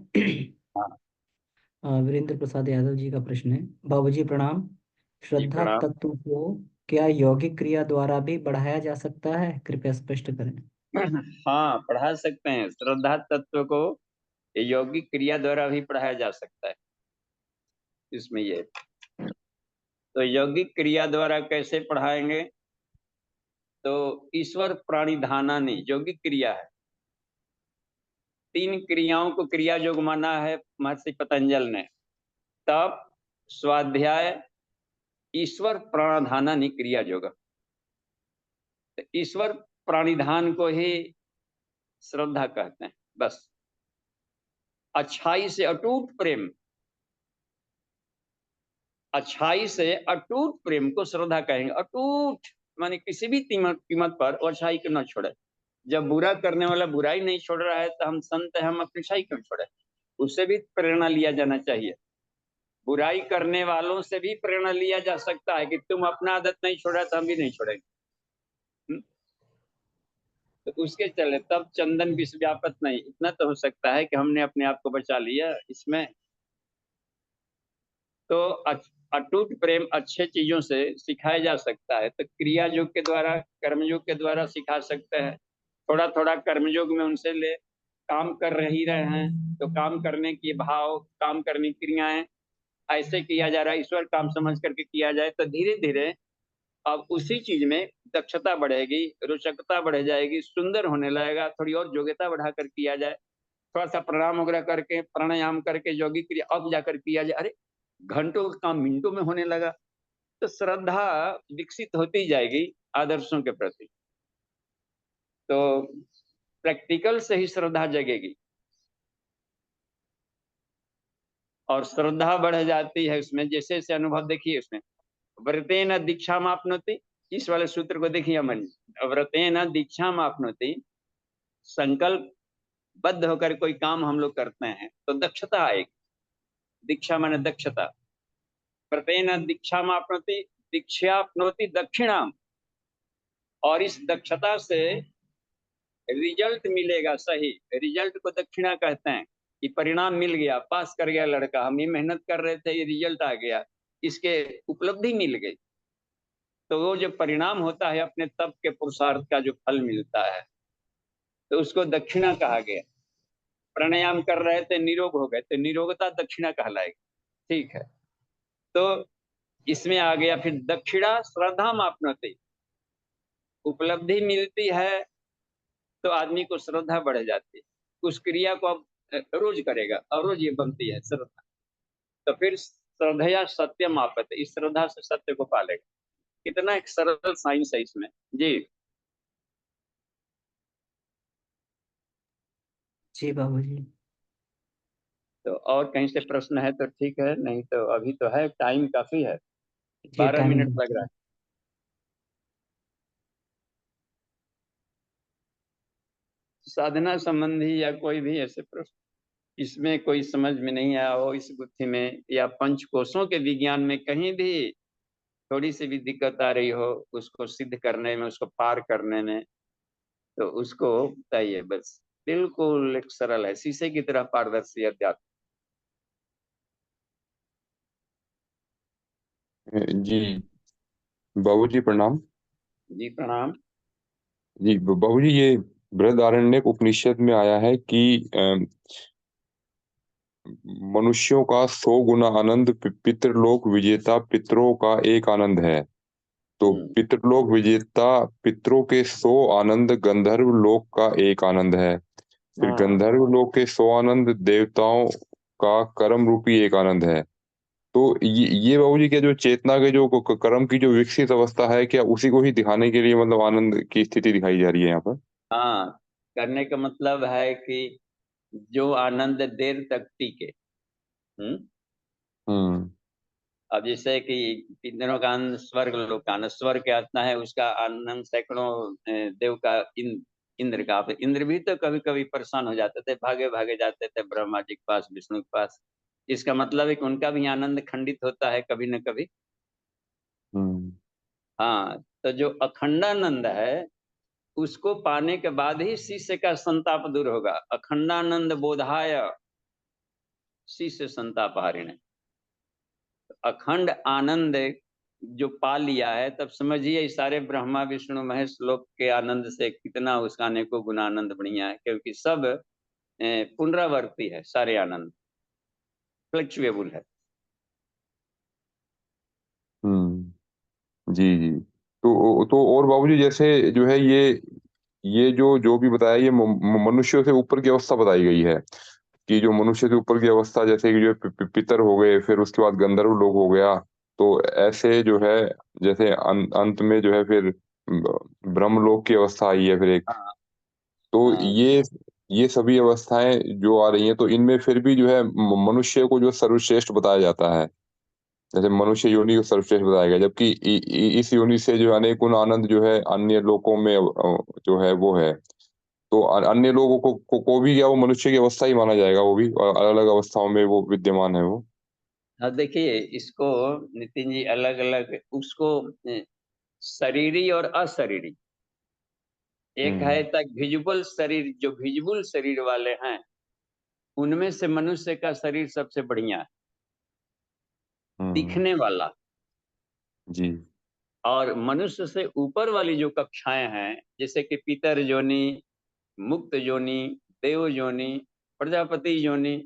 हाँ वीरेंद्र प्रसाद यादव जी का प्रश्न है। बाबूजी प्रणाम। जी श्रद्धा प्रणाम। तत्व को क्या यौगिक क्रिया द्वारा भी बढ़ाया जा सकता है? कृपया स्पष्ट करें। हाँ, पढ़ा सकते हैं। श्रद्धा तत्व को यौगिक क्रिया द्वारा भी पढ़ाया जा सकता है। इसमें ये तो यौगिक क्रिया द्वारा कैसे पढ़ाएंगे? तो ईश्वर प्राणिधानानि यौगिक क्रिया है। 3 क्रियाओं को क्रिया योग माना है महर्षि पतंजल ने। तप, स्वाध्याय, ईश्वर प्राणधानानि क्रिया योग। तो ईश्वर प्राणिधान को ही श्रद्धा कहते हैं। बस अच्छाई से अटूट प्रेम, अच्छाई से अटूट प्रेम को श्रद्धा कहेंगे। अटूट माने किसी भी कीमत पर वो अच्छाई को न छोड़े। जब बुरा करने वाला बुराई नहीं छोड़ रहा है तो हम संत हैं, हम अपनी अच्छाई क्यों छोड़े? उससे भी प्रेरणा लिया जाना चाहिए। बुराई करने वालों से भी प्रेरणा लिया जा सकता है कि तुम अपना आदत नहीं छोड़ा तो हम भी नहीं छोड़ेंगे। तो उसके चले तब चंदन विष व्यापत नहीं, इतना तो हो सकता है कि हमने अपने आप को बचा लिया इसमें। तो अटूट प्रेम अच्छे चीजों से सिखाया जा सकता है। तो क्रिया योग के द्वारा, कर्मयोग के द्वारा सिखा सकते हैं। थोड़ा थोड़ा कर्मयोग में उनसे ले काम कर ही रहे हैं तो काम करने की भाव, काम करने की क्रियाएं ऐसे किया जा रहा है, ईश्वर काम समझ करके किया जाए तो धीरे धीरे अब उसी चीज में दक्षता बढ़ेगी, रोचकता बढ़ जाएगी, सुंदर होने लगेगा। थोड़ी और योग्यता बढ़ा कर किया जाए, थोड़ा सा प्रणाम वगैरह करके, प्राणायाम करके, योगिक क्रिया अब जाकर किया जाए, अरे घंटों का काम मिनटों में होने लगा। तो श्रद्धा विकसित होती जाएगी आदर्शों के प्रति। तो प्रैक्टिकल से ही श्रद्धा जगेगी और श्रद्धा बढ़ जाती है उसमें। जैसे जैसे अनुभव देखिए उसमें, व्रतेन दीक्षा मापनोति, इस वाले सूत्र को देखिए अमन। व्रतेन दीक्षा मापनोति, संकल्प बद्ध होकर कोई काम हम लोग करते हैं तो दक्षता आएगी। दीक्षा माने दक्षता। व्रतेन दीक्षा मापनोति, दीक्षापनोति दक्षिणाम। और इस दक्षता से रिजल्ट मिलेगा। सही रिजल्ट को दक्षिणा कहते हैं कि परिणाम मिल गया, पास कर गया लड़का, हम ये मेहनत कर रहे थे, ये रिजल्ट आ गया, इसके उपलब्धि मिल गई। तो वो जो परिणाम होता है अपने तप के पुरुषार्थ का जो फल मिलता है तो उसको दक्षिणा कहा गया। प्राणायाम कर रहे थे, निरोग हो गए तो निरोगता दक्षिणा कहलाएगी। ठीक है, तो इसमें आ गया फिर दक्षिणा श्रद्धा मापनोति। उपलब्धि मिलती है तो आदमी को श्रद्धा बढ़ जाती है, उस क्रिया को अब रोज करेगा और रोज ये बनती है श्रद्धा। तो फिर श्रद्धया सत्यम आपते, इस श्रद्धा से सत्य को पालेगा। कितना एक सरल साइंस है इसमें जी। जी बाबूजी। तो और कहीं से प्रश्न है तो ठीक है, नहीं तो अभी तो है, टाइम काफी है, जी 12 टाइम। मिनट लग रहा है। साधना संबंधी या कोई भी ऐसे प्रश्न इसमें कोई समझ में नहीं आया हो, इस बुद्धि में या पंच कोशों के विज्ञान में कहीं भी थोड़ी सी भी दिक्कत आ रही हो उसको सिद्ध करने में, उसको पार करने में, तो उसको बताइए बस। बिल्कुल एक सरल है, शीशे की तरह पारदर्शी अध्यात्म। जी बाबूजी प्रणाम। जी प्रणाम। जी बाबूजी, ये बृहदारण्यक उपनिषद में आया है कि मनुष्यों का 100 गुना आनंद पितृलोक विजेता पितरों का एक आनंद है। तो पितृलोक विजेता पितरों के 100 आनंद गंधर्व लोक का एक आनंद है। फिर हाँ। गंधर्व लोक के 100 आनंद देवताओं का कर्म रूपी एक आनंद है। तो ये बाबूजी, क्या जो चेतना के जो कर्म की जो विकसित अवस्था है, क्या उसी को ही दिखाने के लिए मतलब आनंद की स्थिति दिखाई जा रही है यहाँ पर? हाँ, करने का मतलब है कि जो आनंद देर तक टिके। हम्म। अब जैसे कि पितरों का आनंद स्वर्ग लोक का आनंद, स्वर्ग के आत्मा है उसका आनंद सैकड़ों देव का, इंद्र का। इंद्र भी तो कभी कभी परेशान हो जाते थे, भागे भागे जाते थे ब्रह्मा जी के पास, विष्णु के पास। इसका मतलब है कि उनका भी आनंद खंडित होता है कभी न कभी। हम्म। हाँ, तो जो अखंडानंद है उसको पाने के बाद ही शिष्य का संताप दूर होगा। अखंडानंद बोधाय शिष्य संताप हारिणे। अखंड आनंद जो पा लिया है, तब समझिए सारे ब्रह्मा विष्णु महेश लोक के आनंद से कितना उसका अनेकों गुना आनंद बढ़िया है, क्योंकि सब पुनरावर्ती है, सारे आनंद फ्लक्चुएबल है। जी जी। तो और बाबूजी, जैसे जो है ये जो भी बताया, ये मनुष्यों से ऊपर की अवस्था बताई गई है कि जो मनुष्य से ऊपर की अवस्था, जैसे कि जो पितर हो गए, फिर उसके बाद गंधर्व लोक हो गया। तो ऐसे जो है, जैसे अंत में जो है फिर ब्रह्मलोक की अवस्था आई है फिर एक। हाँ तो हाँ ये सभी अवस्थाएं जो आ रही हैं, तो इनमें फिर भी जो है मनुष्य को जो सर्वश्रेष्ठ बताया जाता है। जैसे मनुष्य योनि को सर्वश्रेष्ठ बताया गया, जबकि इस योनि से जो अनेक गुण आनंद जो है अन्य लोकों में जो है वो है। तो अन्य लोगों को भी क्या वो मनुष्य की अवस्था ही माना जाएगा? वो भी अलग अलग अवस्थाओं में वो विद्यमान है वो। हाँ, देखिए इसको नितिन जी अलग अलग उसको शरीरी और अशरीरी। एक है हम्म। तक विजुअल शरीर, जो विजुअल शरीर वाले हैं उनमें से मनुष्य का शरीर सबसे बढ़िया है, हम्म। दिखने वाला। जी। और मनुष्य से ऊपर वाली जो कक्षाएं हैं, जैसे कि पितर योनि, मुक्त योनि, देव योनि, प्रजापति योनि,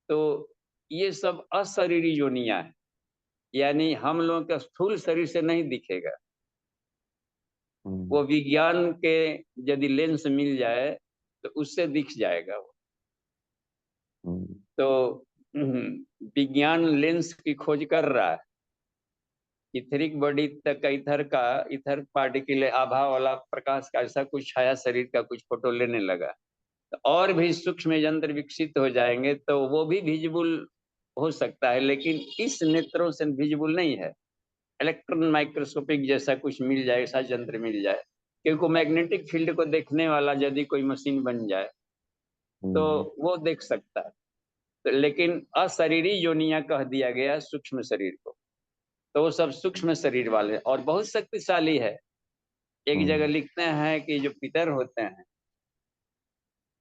तो ये सब अशरीरी योनियां हैं। यानी हम लोगों का स्थूल शरीर से नहीं दिखेगा। हम्म। वो विज्ञान के यदि लेंस मिल जाए तो उससे दिख जाएगा वो। हम्म। तो विज्ञान लेंस की खोज कर रहा है। इथरिक बॉडी तक का इथर पार्टिकल आभा वाला प्रकाश का ऐसा कुछ छाया शरीर का कुछ फोटो लेने लगा। तो और भी सूक्ष्म यंत्र विकसित हो जाएंगे तो वो भी विजिबल हो सकता है, लेकिन इस नेत्रों से विजिबल नहीं है। इलेक्ट्रॉन माइक्रोस्कोपिक जैसा कुछ मिल जाए, ऐसा यंत्र मिल जाए, क्योंकि मैग्नेटिक फील्ड को देखने वाला यदि कोई मशीन बन जाए तो वो देख सकता है। तो लेकिन अशरीरी योनियां कह दिया गया सूक्ष्म शरीर को, तो वो सब सूक्ष्म शरीर वाले और बहुत शक्तिशाली है। एक जगह लिखते हैं कि जो पितर होते हैं,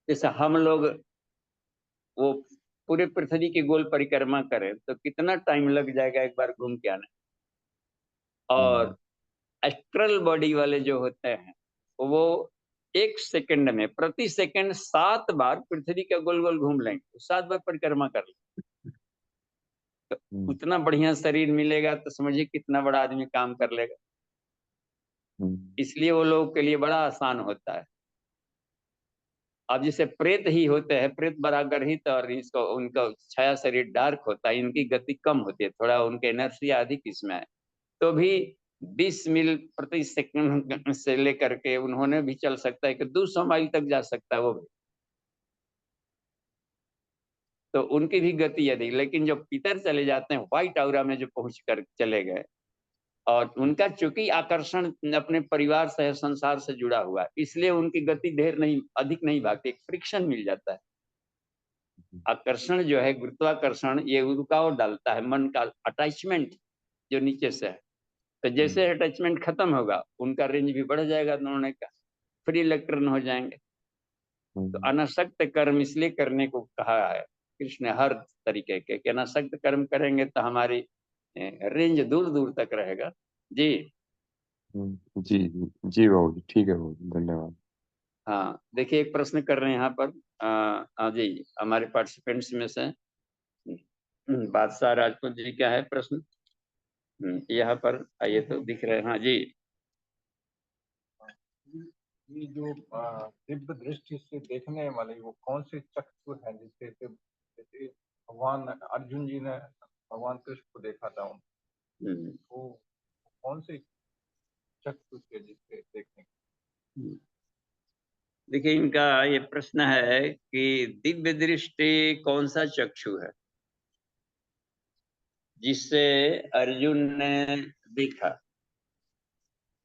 जैसे हम लोग वो पूरे पृथ्वी की गोल परिक्रमा करें तो कितना टाइम लग जाएगा एक बार घूम के आने। और एस्ट्रल बॉडी वाले जो होते हैं वो 1 सेकंड में प्रति सेकंड 7 बार पृथ्वी का गोल गोल घूम लेंगे, 7 बार परिक्रमा कर लेंगे। तो उतना बढ़िया शरीर मिलेगा तो समझिए कितना बड़ा आदमी काम कर लेगा। इसलिए वो लोगों के लिए बड़ा आसान होता है। अब जैसे प्रेत ही होते हैं, प्रेत बड़ा गर्हित और इसको उनका छाया शरीर डार्क होता है, इनकी गति कम होती है, थोड़ा उनके एनर्जी अधिक इसमें है। तो भी 20 मील प्रति सेकंड से लेकर के उन्होंने भी चल सकता है कि 200 माइल तक जा सकता है वो भी। तो उनकी भी गति अधिक। लेकिन जो पितर चले जाते हैं व्हाइट ऑरा में जो पहुंच कर चले गए, और उनका चूंकि आकर्षण अपने परिवार से संसार से जुड़ा हुआ है, इसलिए उनकी गति ढेर नहीं अधिक नहीं भागती, एक फ्रिक्शन मिल जाता है। आकर्षण जो है गुरुत्वाकर्षण, ये रुकावट डालता है, मन का अटैचमेंट जो नीचे से है तो जैसे अटैचमेंट खत्म होगा उनका रेंज भी बढ़ जाएगा, दोनों का फ्री इलेक्ट्रॉन हो जाएंगे। तो अनासक्त कर्म इसलिए करने को कहा है कृष्ण ने हर तरीके के, कि अनासक्त कर्म करेंगे तो हमारी रेंज दूर दूर तक रहेगा। जी जी जी जी बाबू जी, ठीक है बाबू जी, धन्यवाद। हाँ, देखिए एक प्रश्न कर रहे हैं यहाँ पर जी हमारे पार्टिसिपेंट्स में से बादशाह राजपूत जी, क्या है प्रश्न? यहाँ पर आइए तो दिख रहे हैं। हाँ जी। ये जो दिव्य दृष्टि से देखने वाले वो कौन से चक्षु है, जैसे भगवान अर्जुन जी ने भगवान कृष्ण को देखा था, वो कौन से चक्षु थे जिससे देखने? देखिए इनका ये प्रश्न है कि दिव्य दृष्टि कौन सा चक्षु है जिससे अर्जुन ने देखा?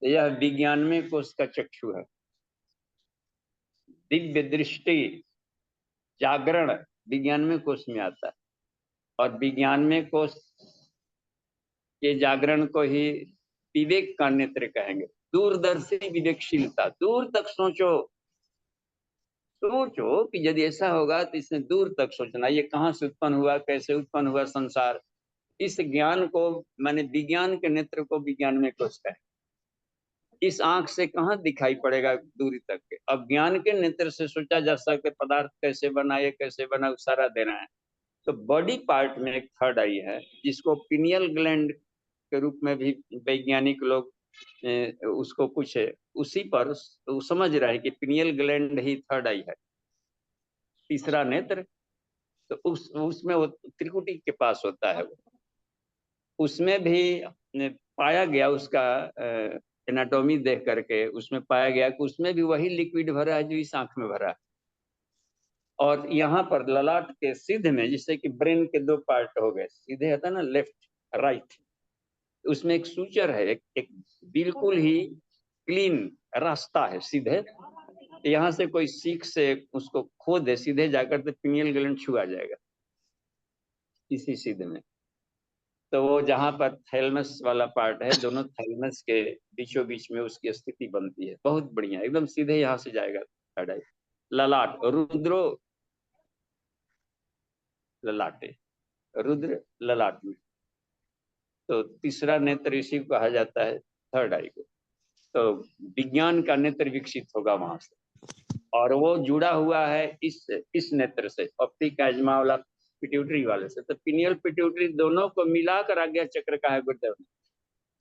यह विज्ञान में कोश का चक्षु है। दिव्य दृष्टि जागरण विज्ञान में कोश में आता है, और विज्ञान में कोश के जागरण को ही विवेक का नेत्र कहेंगे। दूरदर्शी विवेकशीलता, दूर तक सोचो सोचो कि यदि ऐसा होगा तो इसने दूर तक सोचना, ये कहाँ से उत्पन्न हुआ, कैसे उत्पन्न हुआ संसार, इस ज्ञान को मैंने विज्ञान के नेत्र को विज्ञान में कोश कहें। इस आंख से कहाँ दिखाई पड़ेगा दूरी तक के, अब ज्ञान के नेत्र से सोचा जा सकता पदार्थ कैसे बना, ये कैसे बना, सारा देना है। तो बॉडी पार्ट में एक थर्ड आई है जिसको पिनियल ग्लैंड के रूप में भी वैज्ञानिक लोग उसको कुछ उसी पर तो समझ रहे हैं कि पिनियल ग्लैंड ही थर्ड आई है, तीसरा नेत्र। तो उसमें वो त्रिकुटी के पास होता है, वो उसमें भी पाया गया, उसका एनाटॉमी देख करके उसमें पाया गया कि उसमें भी वही लिक्विड भरा है जो इस आंख में भरा है। और यहाँ पर ललाट के सीधे में, जिससे कि ब्रेन के दो पार्ट हो गए, सीधे होता है ना लेफ्ट राइट, उसमें एक सूचर है, एक बिल्कुल ही क्लीन रास्ता है सीधे। यहाँ से कोई सीख से उसको खो दे सीधे जाकर तो पिनियल ग्लैंड छुआ जाएगा इसी सीधे में। तो वो जहाँ पर थैलमस वाला पार्ट है, दोनों थैलमस के बीचों बीच में उसकी स्थिति बनती है, बहुत बढ़िया, एकदम सीधे यहाँ से जाएगा। ललाट, रुद्रो ललाटे, रुद्र ललाट में। तो तीसरा नेत्र इसी को कहा जाता है थर्ड आई को। तो विज्ञान का नेत्र विकसित होगा वहां से, और वो जुड़ा हुआ है इस नेत्र से, ऑप्टिक एजमा वाला पिट्यूटरी वाले से। तो पिनियल पिट्यूटरी दोनों को मिलाकर आज्ञा चक्र का है गुरुदेव ने।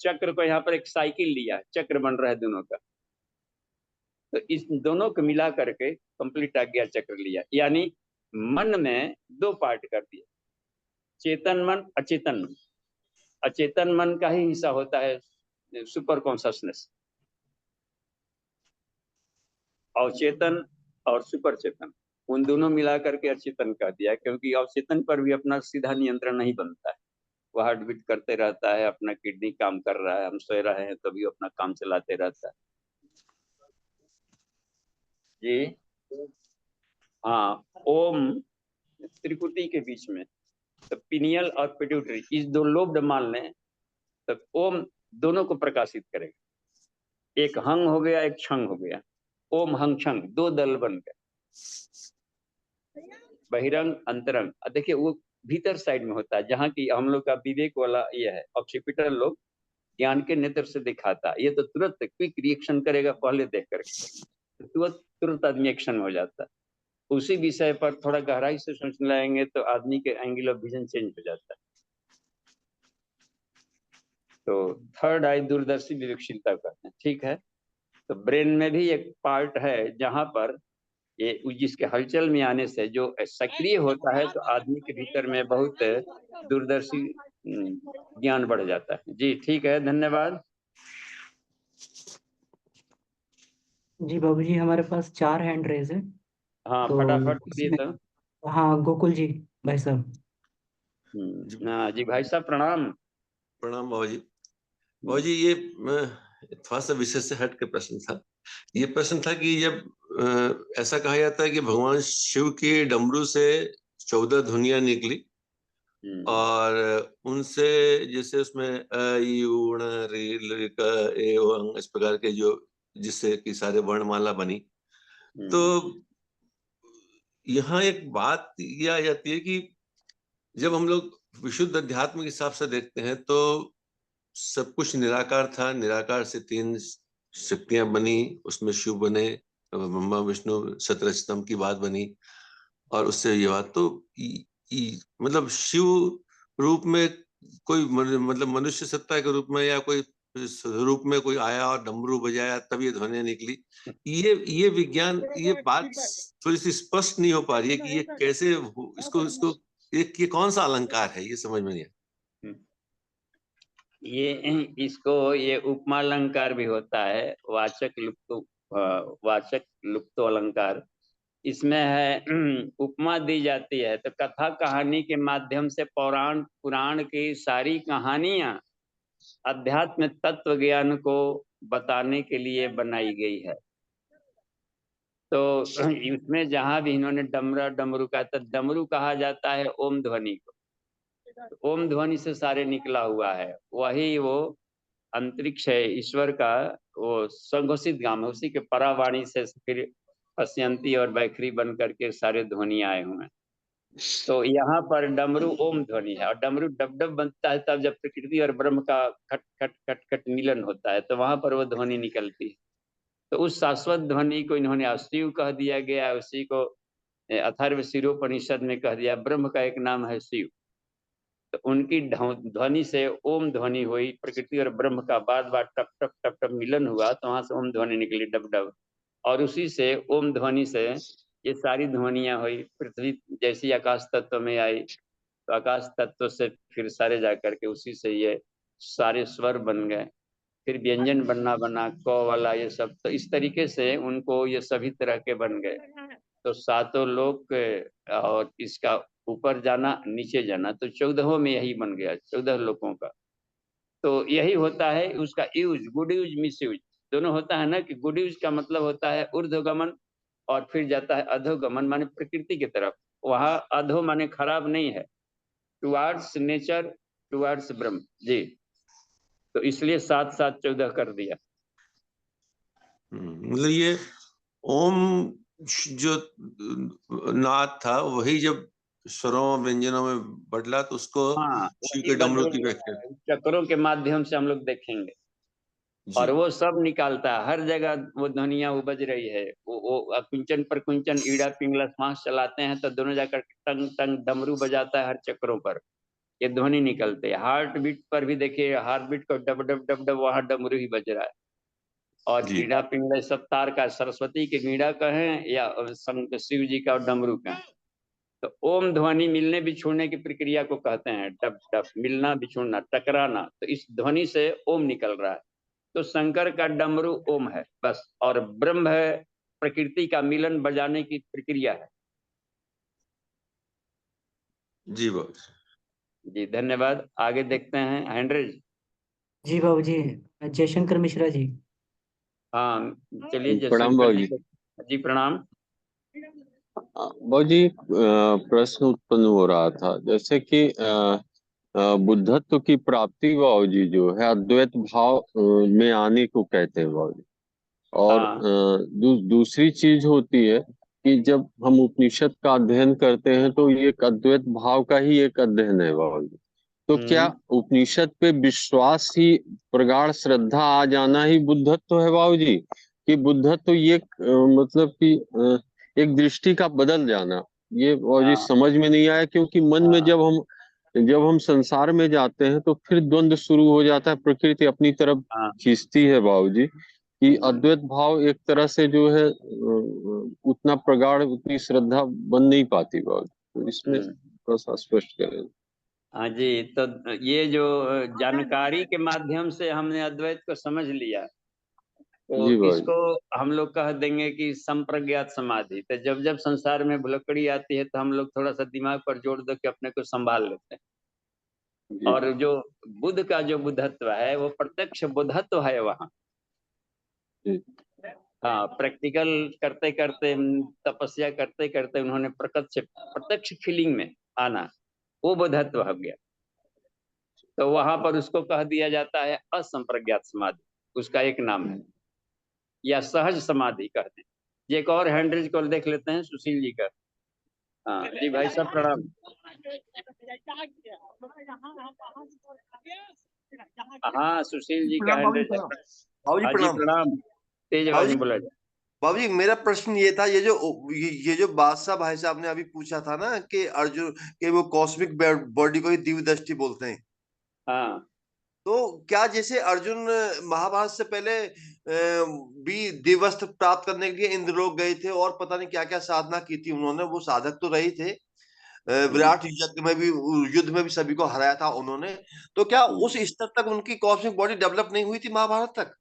चक्र को यहाँ पर एक साइकिल लिया है, चक्र बन रहा है दोनों का, तो इस दोनों को मिला करके कंप्लीट आज्ञा चक्र लिया। यानी मन में दो पार्ट कर दिए, चेतन मन अचेतन मन। अचेतन मन का ही हिस्सा होता है सुपर कॉन्शसनेस, अवचेतन और सुपर चेतन, उन दोनों मिला करके अचेतन कर दिया, क्योंकि अवचेतन पर भी अपना सीधा नियंत्रण नहीं बनता है। वह हार्ट बीट करते रहता है, अपना किडनी काम कर रहा है, हम सो रहे हैं तभी तो अपना काम चलाते रहता है। जी हाँ, ओम त्रिकुटी के बीच में, तो पिनियल और पिट्यूटरी इस दो लोब्ड मान लें, तो ओम दोनों को प्रकाशित करेगा। एक हंग हो गया, एक छंग हो गया, ओम हंग छंग दो दल बन गए, बहिरंग अंतरंग। देखिए वो भीतर साइड में होता है, जहाँ की हम लोग का विवेक वाला ये है, ऑक्सीपिटल लोग ज्ञान के नेत्र से दिखाता है, ये तो तुरंत क्विक रिएक्शन करेगा पहले देख करके, तुरंत आदमी एक्शन हो जाता है। उसी विषय पर थोड़ा गहराई से सोचने लगेंगे तो आदमी के एंगल ऑफ विजन चेंज हो जाता है। तो थर्ड आई दूरदर्शी विवेकशीलता कहते हैं, ठीक है। तो ब्रेन में भी एक पार्ट है जहां पर ये जिसके हलचल में आने से जो सक्रिय होता है, तो आदमी के भीतर में बहुत दूरदर्शी ज्ञान बढ़ जाता है। जी ठीक है, धन्यवाद। जी बाबू जी, हमारे पास 4 हैंड रेज है। हाँ तो फटाफट करिए इसमें तो। हाँ, गोकुल जी भाई साहब। हाँ जी भाई साहब प्रणाम। प्रणाम बाबू जी। बाबू जी, ये थोड़ा सा विषय से हट के प्रश्न था। ये प्रश्न था कि जब ऐसा कहा जाता है कि भगवान शिव की डमरू से 14 धुनियां निकली और उनसे जैसे उसमें अ ई उ ण ऋ ल क ए ओ अंग इस प्रकार के जो जिससे कि सारे वर्णमाला बनी। तो यहाँ एक बात ये आ जाती है कि जब हम लोग विशुद्ध अध्यात्म के हिसाब से देखते हैं तो सब कुछ निराकार था, निराकार से 3 शक्तियां बनी, उसमें शिव बने, ब्रह्मा विष्णु सतरजतम की बात बनी और उससे ये बात तो मतलब शिव रूप में कोई मतलब मनुष्य सत्ता के रूप में या कोई रूप में कोई आया और डमरू बजाया तब ये ध्वनि निकली। ये विज्ञान ये बात थोड़ी सी स्पष्ट नहीं हो पा रही है कि ये कैसे इसको ये कौन सा अलंकार है, ये समझ में नहीं आया। ये उपमा अलंकार भी होता है, वाचक लुप्तो अलंकार। इसमें है उपमा दी जाती है तो कथा कहानी के माध्यम से पुराण की सारी कहानियां अध्यात्म तत्व ज्ञान को बताने के लिए बनाई गई है। तो इसमें जहां भी इन्होंने डमरू का, तो डमरू कहा जाता है ओम ध्वनि को। ओम ध्वनि से सारे निकला हुआ है, वही वो अंतरिक्ष है ईश्वर का, वो संघोषित गाम है, उसी के परावाणी से फिर पश्यंती और बैखरी बन करके सारे ध्वनि आए हुए हैं। तो यहाँ पर डमरू ओम ध्वनि है, और डमरू डब डब बनता है तब जब प्रकृति और ब्रह्म का खट खट खट खट मिलन होता है, तो वहां पर वो ध्वनि निकलती है। तो उस शाश्वत ध्वनि को इन्होंने शिव कह दिया गया, उसी को अथर्व शीरोपनिषद में कह दिया, ब्रह्म का एक नाम है शिव। तो उनकी ध्वनि से ओम ध्वनि हुई, प्रकृति और ब्रह्म का बार बार टप टप टप टप मिलन हुआ, तो वहां से ओम ध्वनि निकली डब डब, और उसी से ओम ध्वनि से ये सारी ध्वनियां हुई। पृथ्वी जैसी आकाश तत्व में आई, तो आकाश तत्व से फिर सारे जाकर के उसी से ये सारे स्वर बन गए, फिर व्यंजन बनना बना क वाला ये सब। तो इस तरीके से उनको ये सभी तरह के बन गए। तो सातों लोक और इसका ऊपर जाना नीचे जाना, तो 14 में यही बन गया, 14 लोकों का। तो यही होता है उसका use, good use miss use दोनों होता है ना, कि गुड यूज का मतलब होता है ऊर्ध्वगमन और फिर जाता है अधोगमन, माने प्रकृति की तरफ। वहां अधो माने खराब नहीं है, टुवार्ड्स नेचर, टुवार्ड्स ब्रह्म जी। तो इसलिए 7 7 14 कर दिया। मतलब ये ओम जो नाद था वही जब स्वरों व्यंजनों में बदला तो उसको हाँ, शिव के डमरू की व्याख्या। चक्रों के माध्यम से हम लोग देखेंगे, और वो सब निकालता है, हर जगह वो ध्वनिया वो बज रही है। वो कुंचन पर कुंचन ईड़ा पिंगला श्वास चलाते हैं तो दोनों जाकर टंग टंग डमरू बजाता है हर चक्रों पर, ये ध्वनि निकलते है। हार्ट बीट पर भी देखिए, हार्ट बीट को डब डब डब डब वहां डमरू ही बज रहा है। और ईड़ा पिंगला सब तार का, सरस्वती के ईड़ा कहें या शिव जी का डमरू कहें। तो ओम ध्वनि मिलने बिछुड़ने की प्रक्रिया को कहते हैं, डब डब मिलना बिछुड़ना टकराना, तो इस ध्वनि से ओम निकल रहा है। तो शंकर का डमरू ओम है बस, और ब्रह्म है प्रकृति का मिलन बजाने की प्रक्रिया है। जी बाबू जी धन्यवाद। आगे देखते हैं हैंड्रेज। जी बाबू जी, जयशंकर मिश्रा जी। हाँ चलिए प्रणाम जयशंकर बाबू जी। जी प्रणाम। बाबू जी, प्रश्न उत्पन्न हो रहा था जैसे कि बुद्धत्व की प्राप्ति बाबू जी जो है अद्वैत भाव में आने को कहते हैं बाबू जी। और हाँ। दूसरी चीज होती है कि जब हम उपनिषद का अध्ययन करते हैं तो ये एक अद्वैत भाव का ही एक अध्ययन है बाबू जी। तो क्या उपनिषद पे विश्वास ही, प्रगाढ़ श्रद्धा आ जाना ही बुद्धत्व है बाबू जी? कि बुद्धत्व ये मतलब कि एक दृष्टि का बदल जाना, ये बाबू जी समझ में नहीं आया। क्योंकि मन में जब हम संसार में जाते हैं तो फिर द्वंद्व शुरू हो जाता है, प्रकृति अपनी तरफ खींचती है बाबू जी, कि अद्वैत भाव एक तरह से जो है उतना प्रगाढ़, उतनी श्रद्धा बन नहीं पाती बाबू जी। तो इसमें थोड़ा सा स्पष्ट करें। हाँ जी, तो ये जो जानकारी के माध्यम से हमने अद्वैत को समझ लिया, तो इसको हम लोग कह देंगे कि संप्रज्ञात समाधि। तो जब जब संसार में भुलक्कड़ी आती है तो हम लोग थोड़ा सा दिमाग पर जोर दे के अपने को संभाल लेते हैं। और जो बुद्ध का जो बुद्धत्व है वो प्रत्यक्ष बुद्धत्व है वहाँ। हाँ, प्रैक्टिकल करते करते, तपस्या करते करते उन्होंने प्रत्यक्ष फीलिंग में आना। वो बोधत्व हो गया। तो वहां पर उसको कह दिया जाता है असंप्रज्ञात समाधि, उसका एक नाम है, या सहज समाधि कहते हैं। ये एक और हैंड रेज कॉल देख लेते हैं सुशील जी का। हाँ जी भाई साहब प्रणाम। हाँ सुशील जी का हैंड रेज। बाबू जी हाँ जी प्रणाम। प्रणाम, तेज आवाज में बोला जाए। बाबू जी मेरा प्रश्न ये था, ये जो बादशाह भाई साहब ने अभी पूछा था ना कि अर्जुन के वो कॉस्मिक बॉडी को ही दिव्य दृष्टि बोलते हैं। हाँ तो क्या जैसे अर्जुन महाभारत से पहले भी दिव्य वस्त्र प्राप्त करने के लिए इंद्रलोक गए थे और पता नहीं क्या क्या साधना की थी उन्होंने, वो साधक तो रही थे, विराट युद्ध में भी सभी को हराया था उन्होंने, तो क्या उस स्तर तक उनकी कॉस्मिक बॉडी डेवलप नहीं हुई थी महाभारत तक?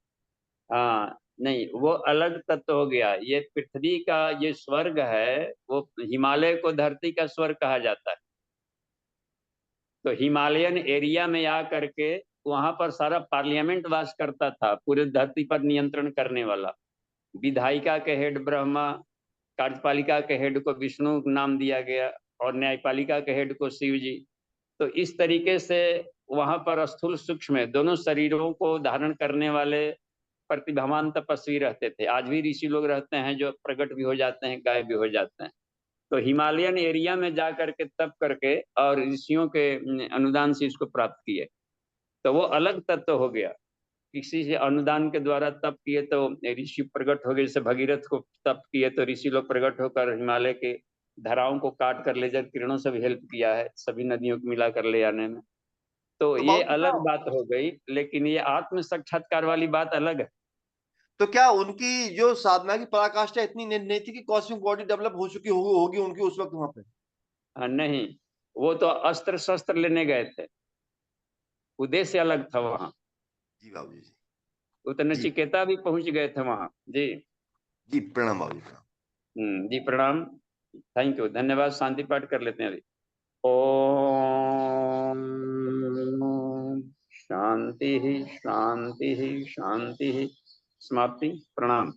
हाँ नहीं, वो अलग तत्व हो गया। ये पृथ्वी का ये स्वर्ग है, वो हिमालय को धरती का स्वर्ग कहा जाता है। तो हिमालयन एरिया में आ करके वहां पर सारा पार्लियामेंट वास करता था, पूरे धरती पर नियंत्रण करने वाला। विधायिका के हेड ब्रह्मा, कार्यपालिका के हेड को विष्णु नाम दिया गया, और न्यायपालिका के हेड को शिव जी। तो इस तरीके से वहां पर स्थूल सूक्ष्म दोनों शरीरों को धारण करने वाले प्रतिभावान तपस्वी रहते थे। आज भी ऋषि लोग रहते हैं जो प्रकट भी हो जाते हैं, गायब भी हो जाते हैं। तो हिमालयन एरिया में जा करके तप करके और ऋषियों के अनुदान से इसको प्राप्त किए। तो वो अलग तत्व हो गया। किसी से अनुदान के द्वारा तप किए तो ऋषि प्रकट हो गए। जैसे भगीरथ को तप किए तो ऋषि लोग प्रकट होकर हिमालय के धराओं को काट कर लेजर किरणों से भी हेल्प किया है, सभी नदियों को मिला कर ले आने में। तो तो ये बाबू अलग बात हो गई, लेकिन ये आत्म साक्षात्कार वाली बात अलग है। तो क्या उनकी जो साधना की पराकाष्ठा इतनी नहीं थी कि कॉस्मिक बॉडी डेवलप हो चुकी होगी उनकी उस वक्त वहां पे? नहीं, वो तो अस्त्र शस्त्र लेने गए थे, उद्देश्य अलग था वहां। जी बाबू जी। वो तो नचिकेता भी पहुंच गए थे वहां। जी जी प्रणाम बाबू जी प्रणाम। जी प्रणाम, थैंक यू, धन्यवाद। शांति पाठ कर लेते हैं अभी। ओम शांति शांति शांति। समाप्ति। प्रणाम।